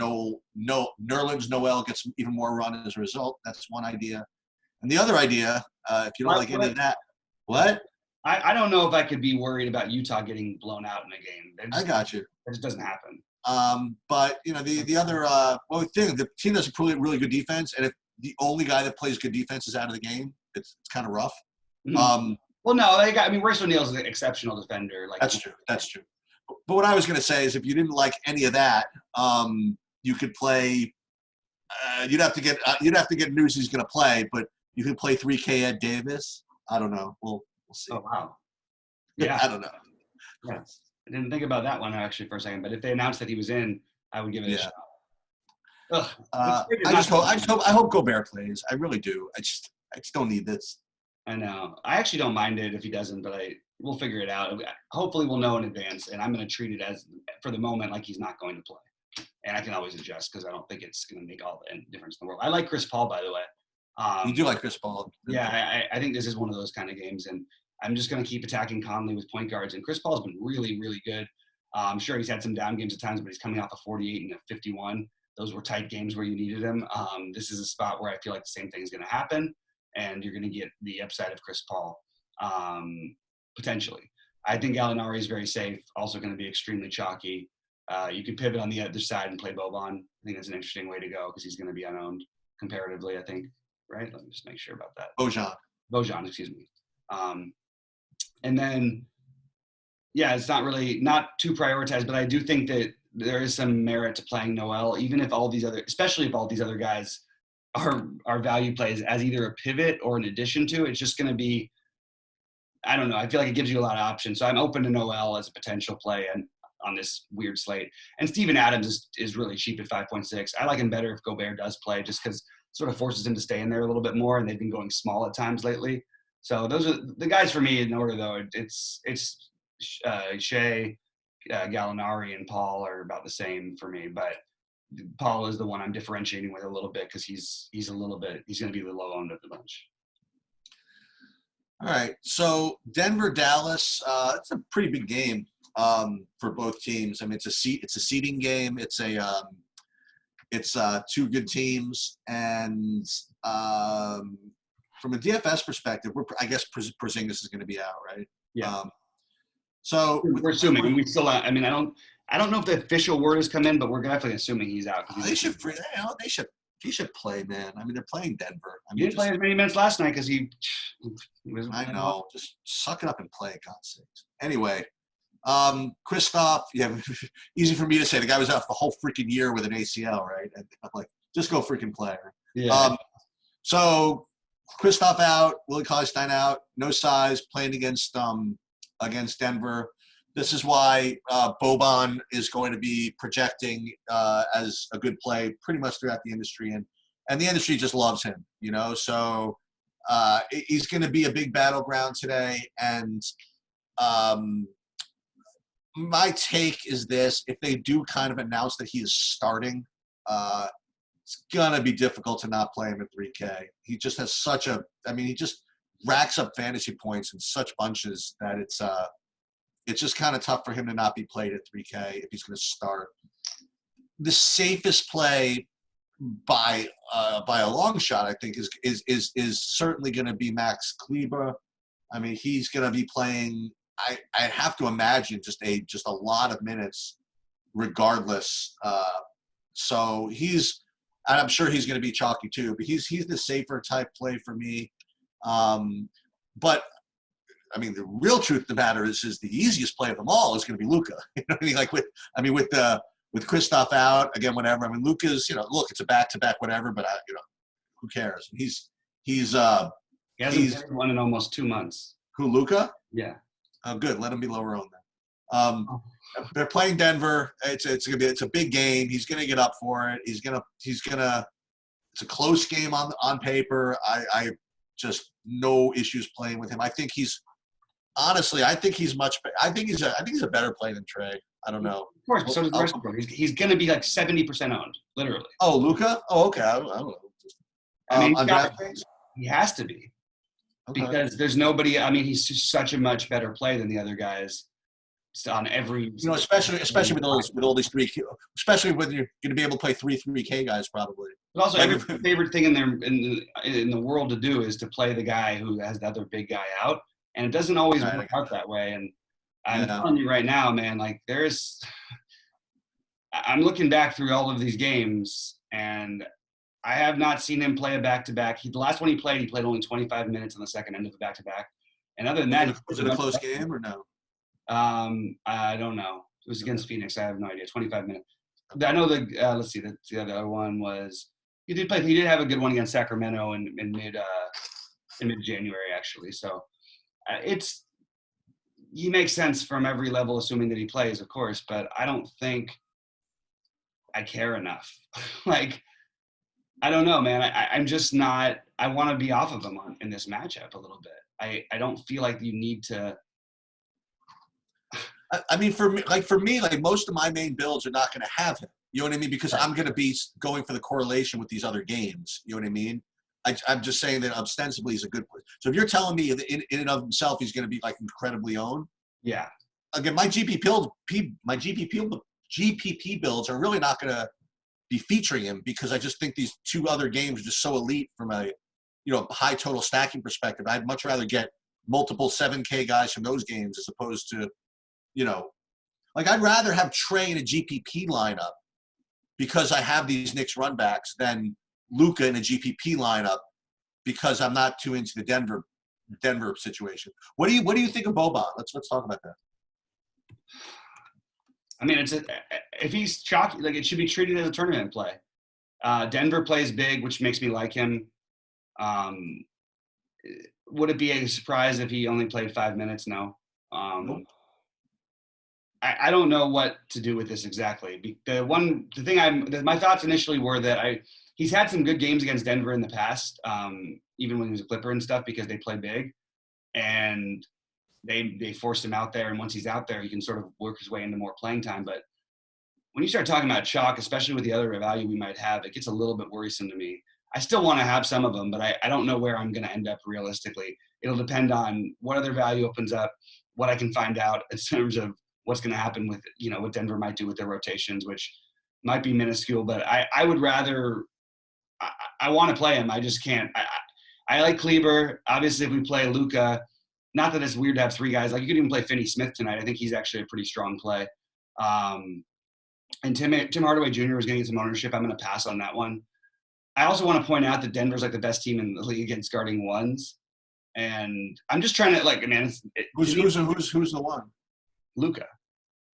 Speaker 2: Noel gets even more run as a result. That's one idea. And the other idea, if you don't like any of that, what?
Speaker 1: I don't know if I could be worried about Utah getting blown out in a game.
Speaker 2: I got you.
Speaker 1: It just doesn't happen.
Speaker 2: But the other thing, the team has a really good defense, and if the only guy that plays good defense is out of the game, it's kind of rough.
Speaker 1: Mm-hmm. Well, no, Royce O'Neal's an exceptional defender.
Speaker 2: That's true. But what I was going to say is, if you didn't like any of that, you could play. You'd have to get news he's going to play, but you could play 3K Ed Davis. I don't know. We'll see.
Speaker 1: Oh wow. Yeah.
Speaker 2: I don't know.
Speaker 1: Yeah. I didn't think about that one actually for a second, but if they announced that he was in, I would give it a shot.
Speaker 2: I hope Gobert plays. I really do. I just don't need this.
Speaker 1: I know. I actually don't mind it if he doesn't, but we'll figure it out. Hopefully we'll know in advance, and I'm going to treat it as, for the moment, like he's not going to play. And I can always adjust because I don't think it's going to make all the difference in the world. I like Chris Paul, by the way.
Speaker 2: You do like Chris Paul.
Speaker 1: Yeah, I think this is one of those kind of games, and I'm just going to keep attacking Conley with point guards. And Chris Paul's been really, really good. I'm sure he's had some down games at times, but he's coming off a 48 and a 51. Those were tight games where you needed him. This is a spot where I feel like the same thing is going to happen, and you're going to get the upside of Chris Paul, potentially. I think Gallinari is very safe, also going to be extremely chalky. You could pivot on the other side and play Boban. I think that's an interesting way to go because he's going to be unowned comparatively, I think. Right? Let me just make sure about that. Bojan, excuse me. And then, yeah, it's not too prioritized, but I do think that there is some merit to playing Noel, even if especially if all these other guys are value plays as either a pivot or an addition to. It's just going to be, I don't know. I feel like it gives you a lot of options. So I'm open to Noel as a potential play and on this weird slate. And Steven Adams is really cheap at 5.6. I like him better if Gobert does play, just because sort of forces him to stay in there a little bit more, and they've been going small at times lately. So those are the guys for me in order, though. It's Shea, Gallinari, and Paul are about the same for me, but Paul is the one I'm differentiating with a little bit because he's going to be the low owned of the bunch.
Speaker 2: All right, so Denver-Dallas, it's a pretty big game for both teams. I mean, it's a seeding game. It's two good teams, and from a DFS perspective, I guess Porzingis is going to be out, right?
Speaker 1: Yeah.
Speaker 2: So
Speaker 1: we're assuming. We still. I mean, I don't know if the official word has come in, but we're definitely assuming he's out.
Speaker 2: He should play, man. I mean, they're playing Denver. I mean,
Speaker 1: he didn't play as many minutes last night because he was.
Speaker 2: I know. Just suck it up and play, God's sakes. Anyway, Kristoff, yeah, easy for me to say. The guy was out for the whole freaking year with an ACL, right? And I'm like, just go freaking play.
Speaker 1: Yeah.
Speaker 2: So Kristoff out, Willie Cauley-Stein out, no size, playing against Denver. This is why Boban is going to be projecting as a good play pretty much throughout the industry, and the industry just loves him, you know. So he's going to be a big battleground today. And my take is this: if they do kind of announce that he is starting, it's going to be difficult to not play him at 3K. He just has he just racks up fantasy points in such bunches that it's just kind of tough for him to not be played at 3K if he's going to start. The safest play by a long shot, I think, is certainly going to be Max Kleber. I mean, he's going to be playing. I have to imagine just a lot of minutes, regardless. So and I'm sure he's going to be chalky too. But he's the safer type play for me. But I mean, the real truth of the matter is the easiest play of them all is going to be Luka. You know what I mean? Like with Kristoff out again, whatever. I mean, Luka's, look, it's a back-to-back, whatever. But who cares? He hasn't
Speaker 1: played one in almost 2 months.
Speaker 2: Who, Luka?
Speaker 1: Yeah.
Speaker 2: Oh, good. Let him be lower owned then. They're playing Denver. It's a big game. He's going to get up for it. He's gonna. It's a close game on paper. I just no issues playing with him. I think he's much. I think he's a better play than Trey. I don't know.
Speaker 1: Of course, so does the rest of them. He's going to be like 70% owned, literally.
Speaker 2: Oh, Luka? Oh, okay. I don't know.
Speaker 1: I mean, he has to be. Okay. Because there's nobody. I mean, he's just such a much better play than the other guys on every.
Speaker 2: Especially with all these especially when you're going to be able to play 3K guys probably.
Speaker 1: But also, every favorite thing in the world to do is to play the guy who has the other big guy out, and it doesn't always work out that way. And I'm telling you right now, man, like I'm looking back through all of these games, and I have not seen him play a back-to-back. The last one he played only 25 minutes on the second end of the back-to-back. And other than that,
Speaker 2: was it a close game or no?
Speaker 1: I don't know. It was against Phoenix. I have no idea. 25 minutes. I know let's see. The other one was he did have a good one against Sacramento in mid-January actually. So he makes sense from every level, assuming that he plays, of course. But I don't think I care enough. Like, I don't know, man. I'm just not. I want to be off of him in this matchup a little bit. I don't feel like you need to.
Speaker 2: I mean, for me, most of my main builds are not going to have him. You know what I mean? Because I'm going to be going for the correlation with these other games. You know what I mean? I'm just saying that ostensibly he's a good player. So if you're telling me that in and of himself he's going to be incredibly owned,
Speaker 1: yeah.
Speaker 2: Again, my GPP builds are really not going to be featuring him because I just think these two other games are just so elite from a high total stacking perspective. I'd much rather get multiple 7K guys from those games as opposed to Like, I'd rather have Trey in a GPP lineup because I have these Knicks runbacks than Luka in a GPP lineup because I'm not too into the Denver situation. What do you think of Boban? Let's talk about that.
Speaker 1: I mean, if he's chalky, like, it should be treated as a tournament play. Denver plays big, which makes me like him. Would it be a surprise if he only played 5 minutes? No.
Speaker 2: Nope.
Speaker 1: I don't know what to do with this exactly. My thoughts initially were that he's had some good games against Denver in the past, even when he was a Clipper and stuff, because they play big, and they forced him out there. And once he's out there, he can sort of work his way into more playing time. But when you start talking about chalk, especially with the other value we might have, it gets a little bit worrisome to me. I still want to have some of them, but I don't know where I'm going to end up realistically. It'll depend on what other value opens up, what I can find out in terms of what's going to happen with, what Denver might do with their rotations, which might be minuscule, but I would rather, I want to play him. I just can't. I like Kleber. Obviously, if we play Luka, not that it's weird to have three guys. Like, you could even play Finney Smith tonight. I think he's actually a pretty strong play. And Tim Hardaway Jr. was getting some ownership. I'm going to pass on that one. I also want to point out that Denver's like the best team in the league against guarding ones. And I'm just trying to, like, man,
Speaker 2: who's the one?
Speaker 1: Luka.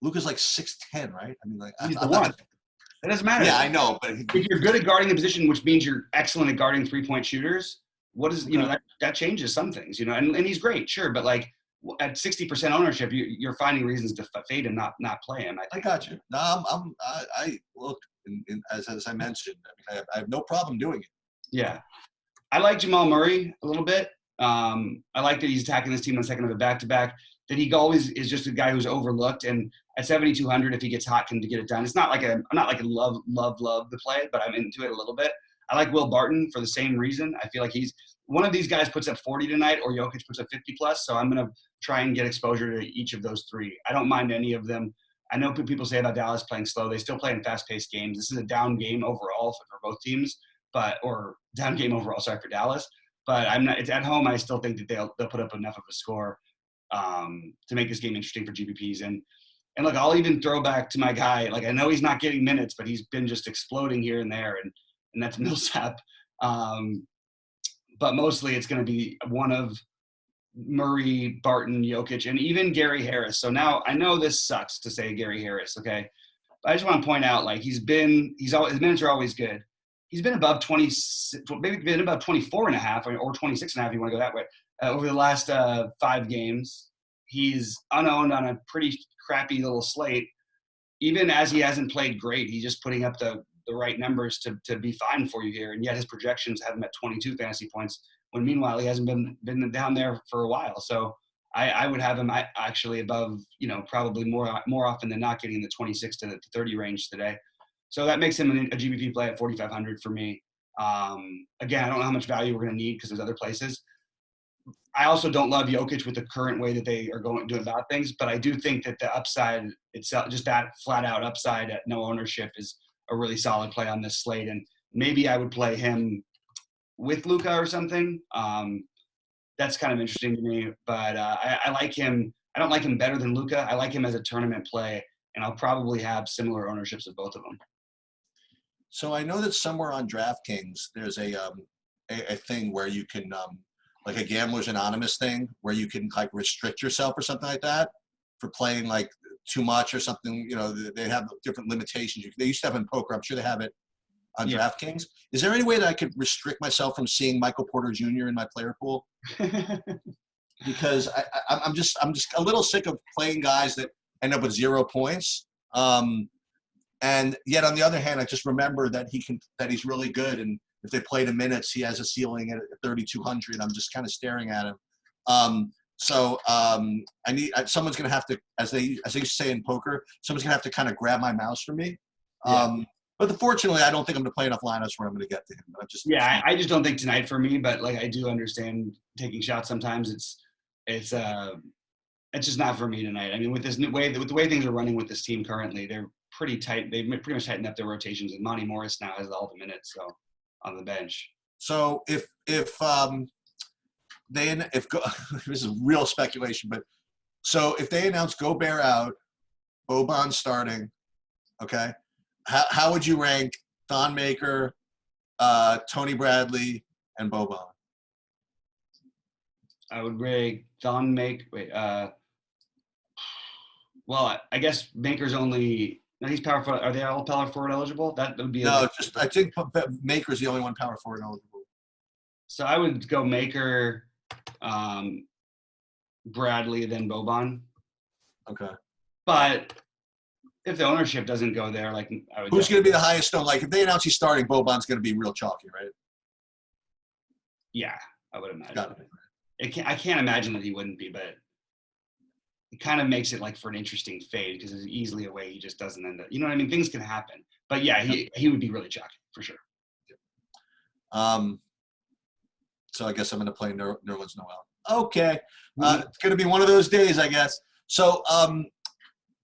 Speaker 2: Luka's like 6'10", right? I mean, like,
Speaker 1: he's the one. It doesn't matter.
Speaker 2: Yeah, I know, but
Speaker 1: if you're good at guarding a position, which means you're excellent at guarding 3-point shooters, what is, that changes some things, and he's great, sure, but like at 60% ownership, you're finding reasons to fade him, not play him. I
Speaker 2: got you. No, I look, as I mentioned, I mean, I have no problem doing it.
Speaker 1: Yeah, I like Jamal Murray a little bit. I like that he's attacking this team on the second of a back-to-back. That he always is just a guy who's overlooked, and at 7,200, if he gets hot, can get it done. It's not like I'm not like a love the play, but I'm into it a little bit. I like Will Barton for the same reason. I feel like he's one of these guys puts up 40 tonight, or Jokic puts up 50 plus. So I'm going to try and get exposure to each of those three. I don't mind any of them. I know people say about Dallas playing slow. They still play in fast-paced games. This is a down game overall for both teams, or down game overall. Sorry, for Dallas. But I'm not. It's at home. I still think that they'll put up enough of a score to make this game interesting for GPPs. And look, I'll even throw back to my guy. Like, I know he's not getting minutes, but he's been just exploding here and there, and that's Millsap. But mostly it's going to be one of Murray, Barton, Jokic, and even Gary Harris. So now I know this sucks to say Gary Harris, okay? But I just want to point out, like, his minutes are always good. He's been above 20, maybe been above 24 and a half or 26 and a half, if you want to go that way, over the last 5 games. He's unowned on a pretty crappy little slate. Even as he hasn't played great, he's just putting up the right numbers to be fine for you here. And yet his projections have him at 22 fantasy points, when meanwhile he hasn't been down there for a while. So I would have him actually above, probably more often than not, getting the 26 to 30 range today. So that makes him a GBP play at 4,500 for me. Again, I don't know how much value we're going to need because there's other places. I also don't love Jokic with the current way that they are doing about things, but I do think that the upside itself, just that flat out upside at no ownership, is a really solid play on this slate. And maybe I would play him with Luka or something. That's kind of interesting to me, but I like him. I don't like him better than Luka. I like him as a tournament play, and I'll probably have similar ownerships of both of them.
Speaker 2: So I know that somewhere on DraftKings, there's a thing where you can, like a Gambler's Anonymous thing, where you can like restrict yourself or something like that for playing like too much or something. They have different limitations. They used to have in poker. I'm sure they have it on DraftKings. Is there any way that I could restrict myself from seeing Michael Porter Jr. in my player pool? Because I'm just a little sick of playing guys that end up with 0 points. And yet on the other hand, I just remember that he's really good. And if they play the minutes, he has a ceiling at 3,200. I'm just kind of staring at him. Someone's going to have to, as they used to say in poker, someone's going to have to kind of grab my mouse for me. But fortunately, I don't think I'm going to play enough lineups where I'm going to get to him. But
Speaker 1: I just don't think tonight for me. But like, I do understand taking shots sometimes. It's just not for me tonight. I mean, with the way things are running with this team currently, they're pretty tight. They've pretty much tightened up their rotations, and Monty Morris now has all the minutes on the bench.
Speaker 2: So if this is real speculation, but so if they announce Gobert out, Boban starting. Okay. How would you rank Thon Maker, Tony Bradley, and Boban?
Speaker 1: I would rank Thon Make. Wait. Well, I guess Maker's only. No, he's power forward. Are they all power forward eligible? That would be
Speaker 2: No, just I think Maker's the only one power forward eligible.
Speaker 1: So I would go Maker, Bradley, then Boban.
Speaker 2: Okay.
Speaker 1: But if the ownership doesn't go there, like I would.
Speaker 2: Who's going to be the highest stone? Like if they announce he's starting, Boban's going to be real chalky, right?
Speaker 1: Yeah, I would imagine.
Speaker 2: Got it.
Speaker 1: I can't imagine that he wouldn't be, but it kind of makes it like for an interesting fade because it's easily a way he just doesn't end up. You know what I mean? Things can happen. But yeah, he would be really chalky for sure.
Speaker 2: So I guess I'm going to play Nerlens Noel. Okay. It's going to be one of those days, I guess. So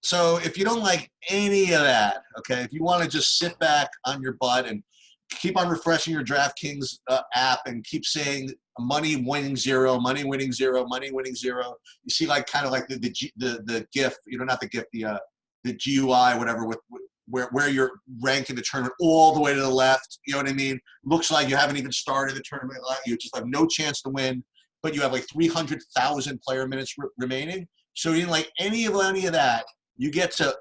Speaker 2: so if you don't like any of that, okay, if you want to just sit back on your butt and keep on refreshing your DraftKings app and keep saying money winning zero, money winning zero, money winning zero. You see like kind of like the GIF, not the GIF, the GUI, whatever, with where you're ranking the tournament all the way to the left. You know what I mean? Looks like you haven't even started the tournament. You just have no chance to win, but you have like 300,000 player minutes remaining. So you didn't like any of that. You get to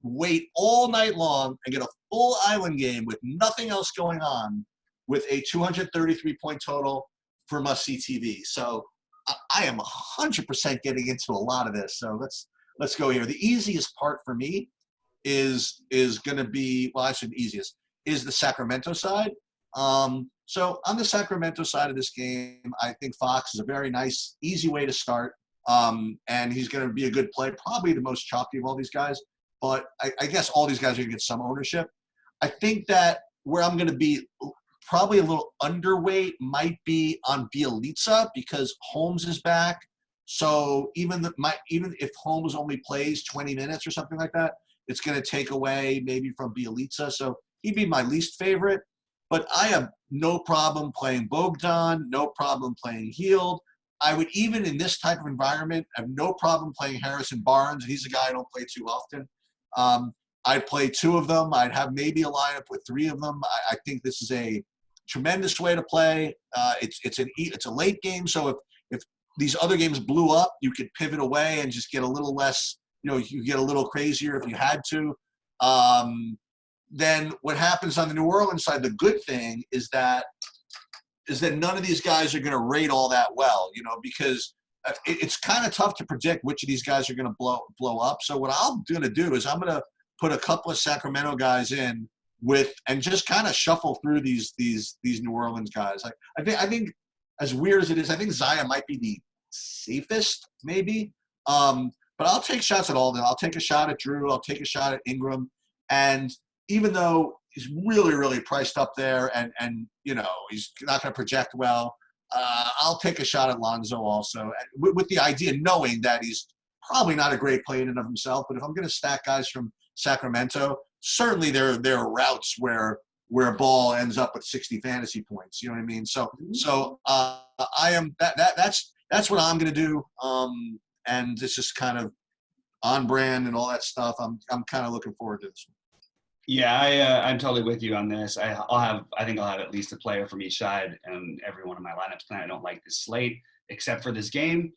Speaker 2: wait all night long and get a full island game with nothing else going on with a 233-point total for must-see TV. So I am 100% getting into a lot of this. So let's go here. The easiest part for me is going to be, well, I said easiest, is the Sacramento side. So on the Sacramento side of this game, I think Fox is a very nice, easy way to start. And he's going to be a good play, probably the most chalky of all these guys. But I guess all these guys are going to get some ownership. I think that where I'm going to be probably a little underweight might be on Bielitsa because Holmes is back. So even if Holmes only plays 20 minutes or something like that, it's going to take away maybe from Bielitsa. So he'd be my least favorite. But I have no problem playing Bogdan, no problem playing Hield. I would even in this type of environment have no problem playing Harrison Barnes. He's a guy I don't play too often. I'd play two of them. I'd have maybe a lineup with three of them. I think this is a tremendous way to play. It's a late game, so if these other games blew up, you could pivot away and just get a little less. You get a little crazier if you had to. Then what happens on the New Orleans side? The good thing is that none of these guys are going to rate all that well, because it's kind of tough to predict which of these guys are going to blow up. So what I'm going to do is I'm going to put a couple of Sacramento guys in and just kind of shuffle through these New Orleans guys. I think as weird as it is, I think Zion might be the safest maybe. But I'll take shots at all of them. I'll take a shot at Drew. I'll take a shot at Ingram. And even though he's really, really priced up there and he's not going to project well, I'll take a shot at Lonzo also with the idea knowing that he's probably not a great play in and of himself. But if I'm going to stack guys from Sacramento, certainly there are routes where a ball ends up with 60 fantasy points. You know what I mean? So I am that's what I'm going to do. And it's just kind of on brand and all that stuff. I'm kind of looking forward to this one.
Speaker 1: Yeah, I'm totally with you on this. I think I'll have at least a player from each side and every one of my lineups tonight. I don't like this slate except for this game.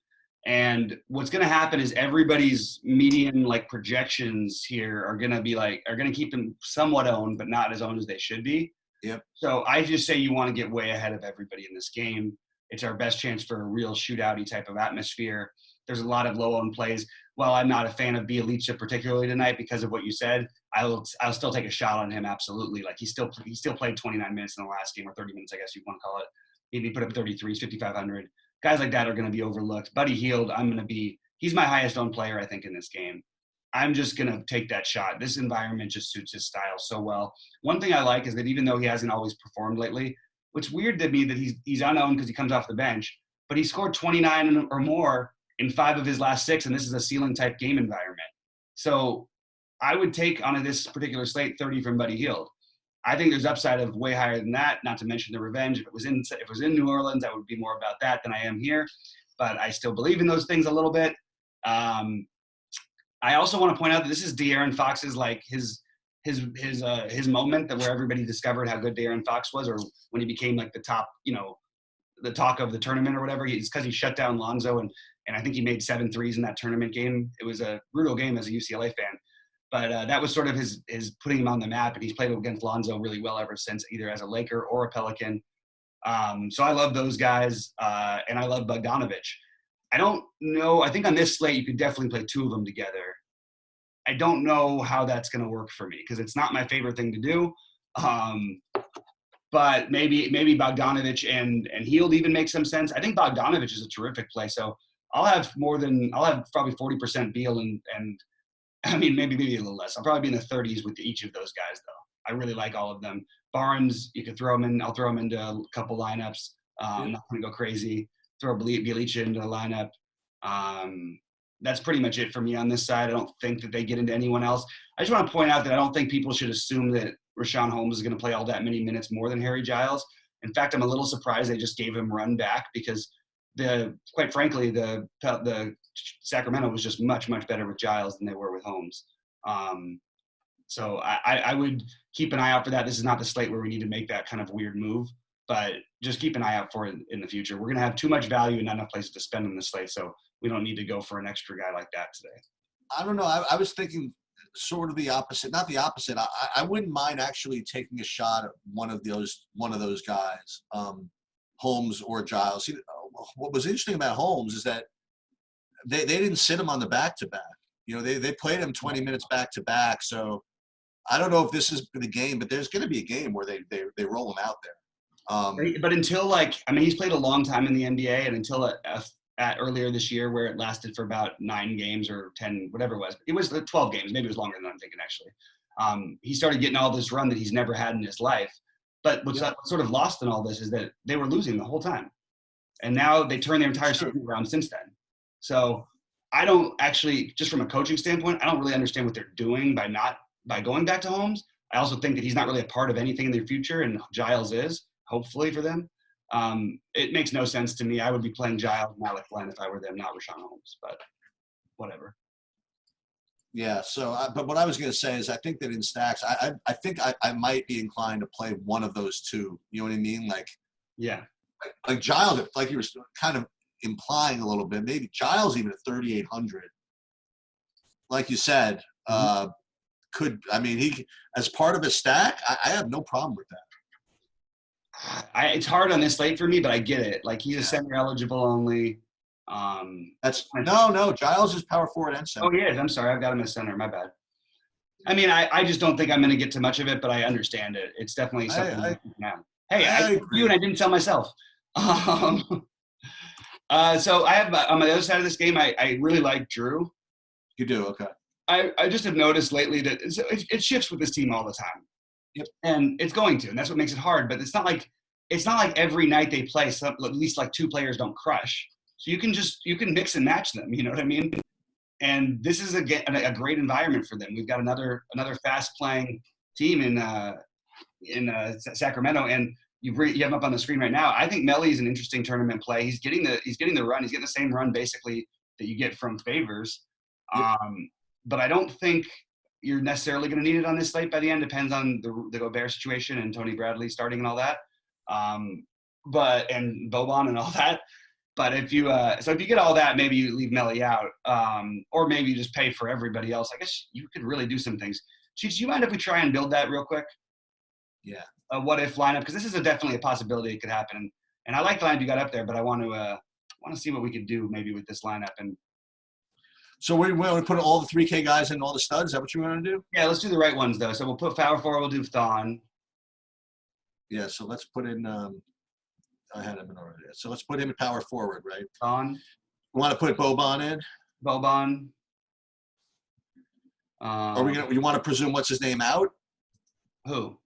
Speaker 1: And what's going to happen is everybody's median projections here are going to keep them somewhat owned, but not as owned as they should be.
Speaker 2: Yep.
Speaker 1: So I just say you want to get way ahead of everybody in this game. It's our best chance for a real shootout-y type of atmosphere. There's a lot of low-owned plays. While I'm not a fan of Bielitsa particularly tonight because of what you said, I'll still take a shot on him, absolutely. He still played 29 minutes in the last game, or 30 minutes, I guess you want to call it. He put up 33s, 5,500. Guys like that are going to be overlooked. Buddy Hield, he's my highest owned player, I think, in this game. I'm just going to take that shot. This environment just suits his style so well. One thing I like is that even though he hasn't always performed lately, what's weird to me that he's unowned because he comes off the bench, but he scored 29 or more in 5 of his last 6, and this is a ceiling-type game environment. So I would take on this particular slate 30 from Buddy Hield. I think there's upside of way higher than that, not to mention the revenge. If it was in New Orleans, I would be more about that than I am here. But I still believe in those things a little bit. I'm I also want to point out that this is De'Aaron Fox's like his moment that where everybody discovered how good De'Aaron Fox was, or when he became like the top, the talk of the tournament or whatever. It's because he shut down Lonzo, and I think he made 7 threes in that tournament game. It was a brutal game as a UCLA fan, but that was sort of his putting him on the map, and he's played against Lonzo really well ever since, either as a Laker or a Pelican. So I love those guys, and I love Bogdanovich. I don't know. I think on this slate you could definitely play 2 of them together. I don't know how that's going to work for me because it's not my favorite thing to do. But maybe Bogdanovich and Hield even make some sense. I think Bogdanovich is a terrific play. So I'll have probably 40% Beal and I mean maybe a little less. I'll probably be in the 30s with each of those guys though. I really like all of them. Barnes, you could throw him in. I'll throw him into a couple lineups. I'm not going to go crazy. Throw Bjelica into the lineup. That's pretty much it for me on this side. I don't think that they get into anyone else. I just want to point out that I don't think people should assume that Richaun Holmes is going to play all that many minutes more than Harry Giles. In fact, I'm a little surprised they just gave him run back because quite frankly, the Sacramento was just much better with Giles than they were with Holmes. So I would keep an eye out for that. This is not the slate where we need to make that kind of weird move, but just keep an eye out for it in the future. We're going to have too much value and not enough places to spend on the slate, so we don't need to go for an extra guy like that today.
Speaker 2: I don't know. I was thinking sort of the opposite. Not the opposite. I wouldn't mind actually taking a shot at one of those guys, Holmes or Giles. What was interesting about Holmes is that they didn't sit him on the back-to-back. They played him 20 minutes back-to-back. So I don't know if this is the game, but there's going to be a game where they roll him out there.
Speaker 1: But until he's played a long time in the NBA, and until at earlier this year where it lasted for about 9 games or 10, whatever it was. It was 12 games. Maybe it was longer than I'm thinking, actually. He started getting all this run that he's never had in his life. But what's sort of lost in all this is that they were losing the whole time. And now they turned their entire season around since then. So I don't actually, just from a coaching standpoint, I don't really understand what they're doing by going back to Holmes. I also think that he's not really a part of anything in their future, and Giles is, hopefully for them. It makes no sense to me. I would be playing Giles and Alec Glenn if I were them, not Richaun Holmes, but whatever.
Speaker 2: Yeah. So, but what I was going to say is I think that in stacks, I think I might be inclined to play one of those 2. You know what I mean? Like Giles, like you were kind of implying a little bit, maybe Giles even at 3,800. Like you said, he as part of a stack, I have no problem with that.
Speaker 1: It's hard on this slate for me, but I get it. Like he's a center eligible only.
Speaker 2: No. Giles is power forward and center.
Speaker 1: Oh, he is. I'm sorry, I've got him as center. My bad. I mean, I just don't think I'm going to get to much of it, but I understand it. It's definitely something. Hey, I agree. You and I didn't tell myself. So I have on the other side of this game, I really like Drew.
Speaker 2: You do, okay.
Speaker 1: I just have noticed lately that it shifts with this team all the time.
Speaker 2: Yep.
Speaker 1: And it's going to, and that's what makes it hard. But it's not like every night they play, at least like 2 players don't crush. So you can mix and match them. You know what I mean? And this is a great environment for them. We've got another fast playing team in Sacramento, and you have him up on the screen right now. I think Melli is an interesting tournament play. He's getting the run. He's getting the same run basically that you get from Favors. Yep. But I don't think you're necessarily going to need it on this slate by the end. Depends on the Gobert situation and Tony Bradley starting and all that. And Boban and all that. But if you get all that, maybe you leave Melli out, or maybe you just pay for everybody else. I guess you could really do some things. Cheats, do you mind if we try and build that real quick?
Speaker 2: Yeah.
Speaker 1: What if lineup? Because this is definitely a possibility it could happen. And I like the lineup you got up there, but I want to see what we could do maybe with this lineup. And
Speaker 2: so we want to put all the 3K guys in all the studs. Is that what you want to do?
Speaker 1: Yeah, let's do the right ones though. So we'll put power forward. We'll do Thon.
Speaker 2: Yeah. So let's put in. I had him in already. So let's put him in power forward, right?
Speaker 1: Thon.
Speaker 2: We want to put Boban in.
Speaker 1: Boban.
Speaker 2: Are we gonna? You want to presume what's his name out?
Speaker 1: Who?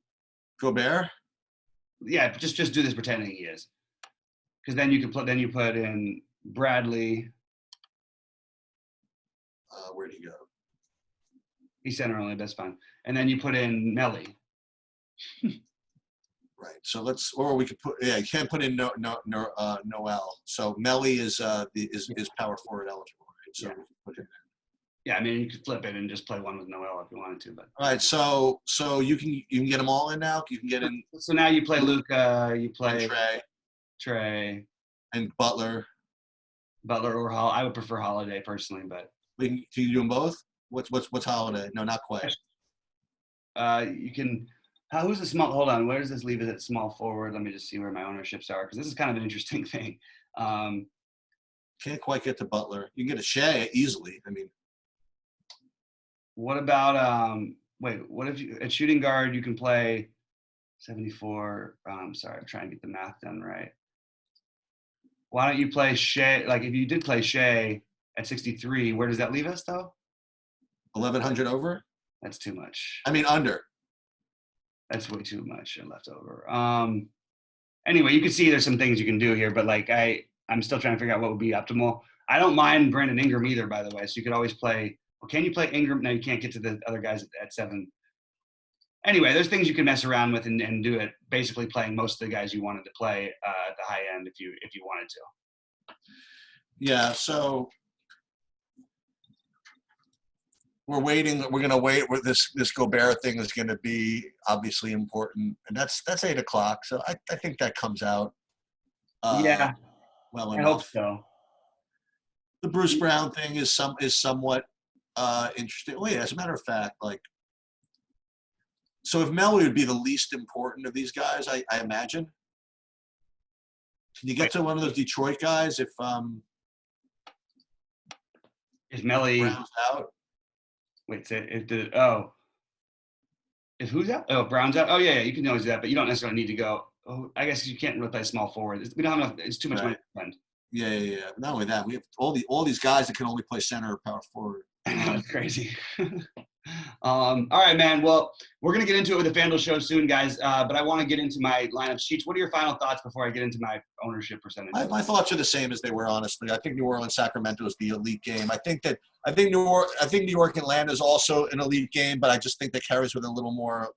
Speaker 2: Gobert.
Speaker 1: Yeah, just do this pretending he is, because then you put in Bradley.
Speaker 2: Where'd he go?
Speaker 1: He's center only. That's fine. And then you put in Melli.
Speaker 2: Right. So we could put. Yeah, you can't put in Noel. So Melli is power forward eligible. Right? So we can put him in.
Speaker 1: Yeah, I mean, you could flip it and just play one with Noel if you wanted to, but.
Speaker 2: All right, so you can get them all in now. You can get in
Speaker 1: So now you play Luka, you
Speaker 2: and
Speaker 1: play
Speaker 2: Trey
Speaker 1: Trey,
Speaker 2: and Butler.
Speaker 1: Butler, or Hall. I would prefer Holiday personally, but.
Speaker 2: Can you do them both? What's Holiday? No, not quite.
Speaker 1: You can. Who's the small? Hold on. Where does this leave it at small forward? Let me just see where my ownerships are, because this is kind of an interesting thing.
Speaker 2: Can't quite get to Butler. You can get a Shea easily. I mean,
Speaker 1: What about wait? What if you at shooting guard you can play 74? Sorry, I'm trying to get the math done right. Why don't you play Shea? Like if you did play Shea at 63, where does that leave us though?
Speaker 2: 1,100 over.
Speaker 1: That's too much.
Speaker 2: I mean, under.
Speaker 1: That's way too much left over. Anyway, you can see there's some things you can do here, but like I'm still trying to figure out what would be optimal. I don't mind Brandon Ingram either, by the way. So you could always play. Well, can you play Ingram? No, you can't get to the other guys at 7. Anyway, there's things you can mess around with and do it. Basically, playing most of the guys you wanted to play at the high end if you wanted to.
Speaker 2: Yeah. So we're waiting. We're gonna wait. This Gobert thing is gonna be obviously important, and that's 8:00. So I think that comes out.
Speaker 1: Yeah,
Speaker 2: well
Speaker 1: I hope
Speaker 2: enough.
Speaker 1: so.
Speaker 2: The Bruce Brown thing is somewhat interesting. Well, yeah, as a matter of fact, like, so if Melo would be the least important of these guys, I imagine. Can you get to one of those Detroit guys if
Speaker 1: Melly
Speaker 2: Brown's out?
Speaker 1: wait, if who's out? Oh, Brown's out. Oh yeah, you can always do that, but you don't necessarily need to go. Oh, I guess you can't really play small forward. We don't have enough. It's too much money to spend.
Speaker 2: Yeah. Not only that, we have all these guys that can only play center or power forward.
Speaker 1: That's crazy. All right, man. Well, we're going to get into it with the FanDuel show soon, guys. But I want to get into my lineup sheets. What are your final thoughts before I get into my ownership percentage?
Speaker 2: My thoughts are the same as they were, honestly. I think New Orleans Sacramento is the elite game. I think New York Atlanta is also an elite game, but I just think that carries with a little more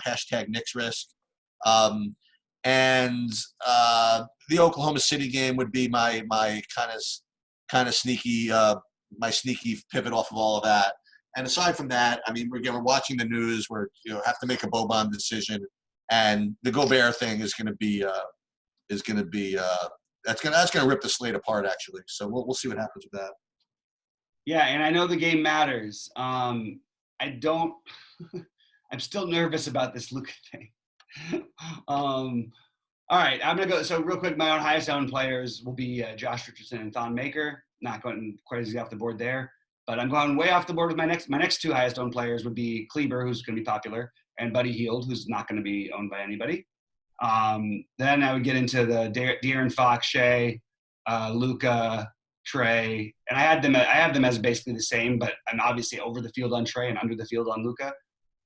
Speaker 2: hashtag Knicks risk. And the Oklahoma City game would be my kind of sneaky my sneaky pivot off of all of that. And aside from that, I mean, we're watching the news. We're have to make a Boban decision, and the Gobert thing is going to be that's going to rip the slate apart, actually. So we'll see what happens with that.
Speaker 1: Yeah, and I know the game matters. I'm still nervous about this Luka thing. All right, I'm gonna go. So real quick, my own highest owned players will be Josh Richardson and Thon Maker. Not going crazy off the board there, but I'm going way off the board with my next 2 highest owned players would be Kleber, who's going to be popular, and Buddy Hield, who's not going to be owned by anybody. Then I would get into the De'Aaron Fox, Shea, Luka, Trey, and I have them as basically the same, but I'm obviously over the field on Trey and under the field on Luka.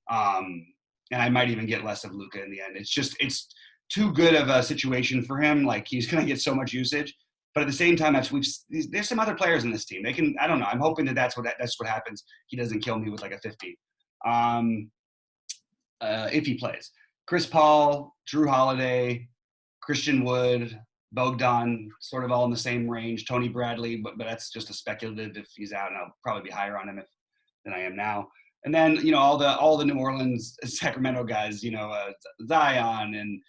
Speaker 1: And I might even get less of Luka in the end. It's too good of a situation for him. Like he's going to get so much usage, but at the same time, there's some other players in this team. They can. I don't know. I'm hoping that's what happens. He doesn't kill me with like a 50. If he plays, Chris Paul, Drew Holiday, Christian Wood, Bogdan, sort of all in the same range. Tony Bradley, but that's just a speculative if he's out, and I'll probably be higher on him than I am now. And then all the New Orleans, Sacramento guys, Zion and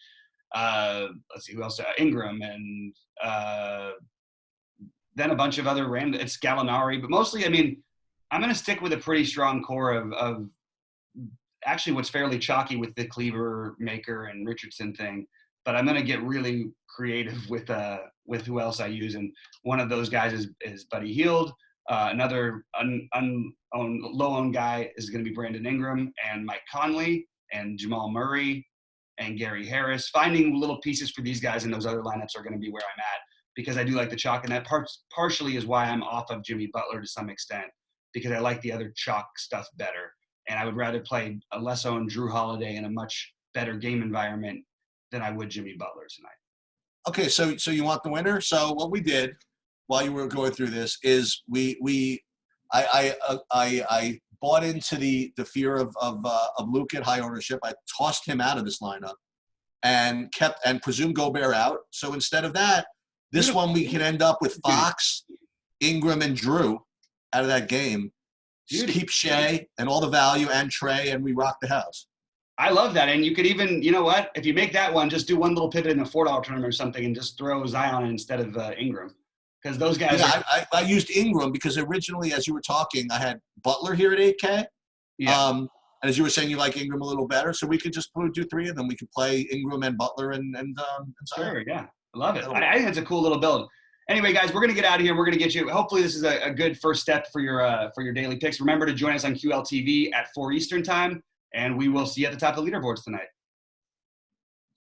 Speaker 1: let's see who else, Ingram, and then a bunch of other random. It's Gallinari, but mostly, I mean, I'm going to stick with a pretty strong core of actually what's fairly chalky with the Kleber, Maker, and Richardson thing. But I'm going to get really creative with who else I use, and one of those guys is Buddy Hield. Another low-owned guy is going to be Brandon Ingram and Mike Conley and Jamal Murray and Gary Harris. Finding little pieces for these guys in those other lineups are going to be where I'm at, because I do like the chalk, and that partially is why I'm off of Jimmy Butler to some extent, because I like the other chalk stuff better, and I would rather play a less-owned Drew Holiday in a much better game environment than I would Jimmy Butler tonight.
Speaker 2: Okay, so you want the winner? So what we did while you were going through this is I bought into the fear of Luka at high ownership. I tossed him out of this lineup and presumed Gobert out. So instead of that, this one we can end up with Fox, Ingram, and Drew out of that game.
Speaker 1: Dude,
Speaker 2: keep Shea and all the value and Trey, and we rock the house.
Speaker 1: I love that. And you could even, you know what? If you make that one, just do one little pivot in a $4 tournament or something and just throw Zion instead of Ingram. Because those guys
Speaker 2: I used Ingram because originally, as you were talking, I had Butler here at 8K.
Speaker 1: Yeah.
Speaker 2: And as you were saying, you like Ingram a little better. So we could just do three of them. We could play Ingram and Butler and Zion.
Speaker 1: Sure, yeah. I love it. I think it's a cool little build. Anyway, guys, we're going to get out of here. We're going to get you – hopefully this is a good first step for your daily picks. Remember to join us on QLTV at 4 Eastern time, and we will see you at the top of the leaderboards tonight.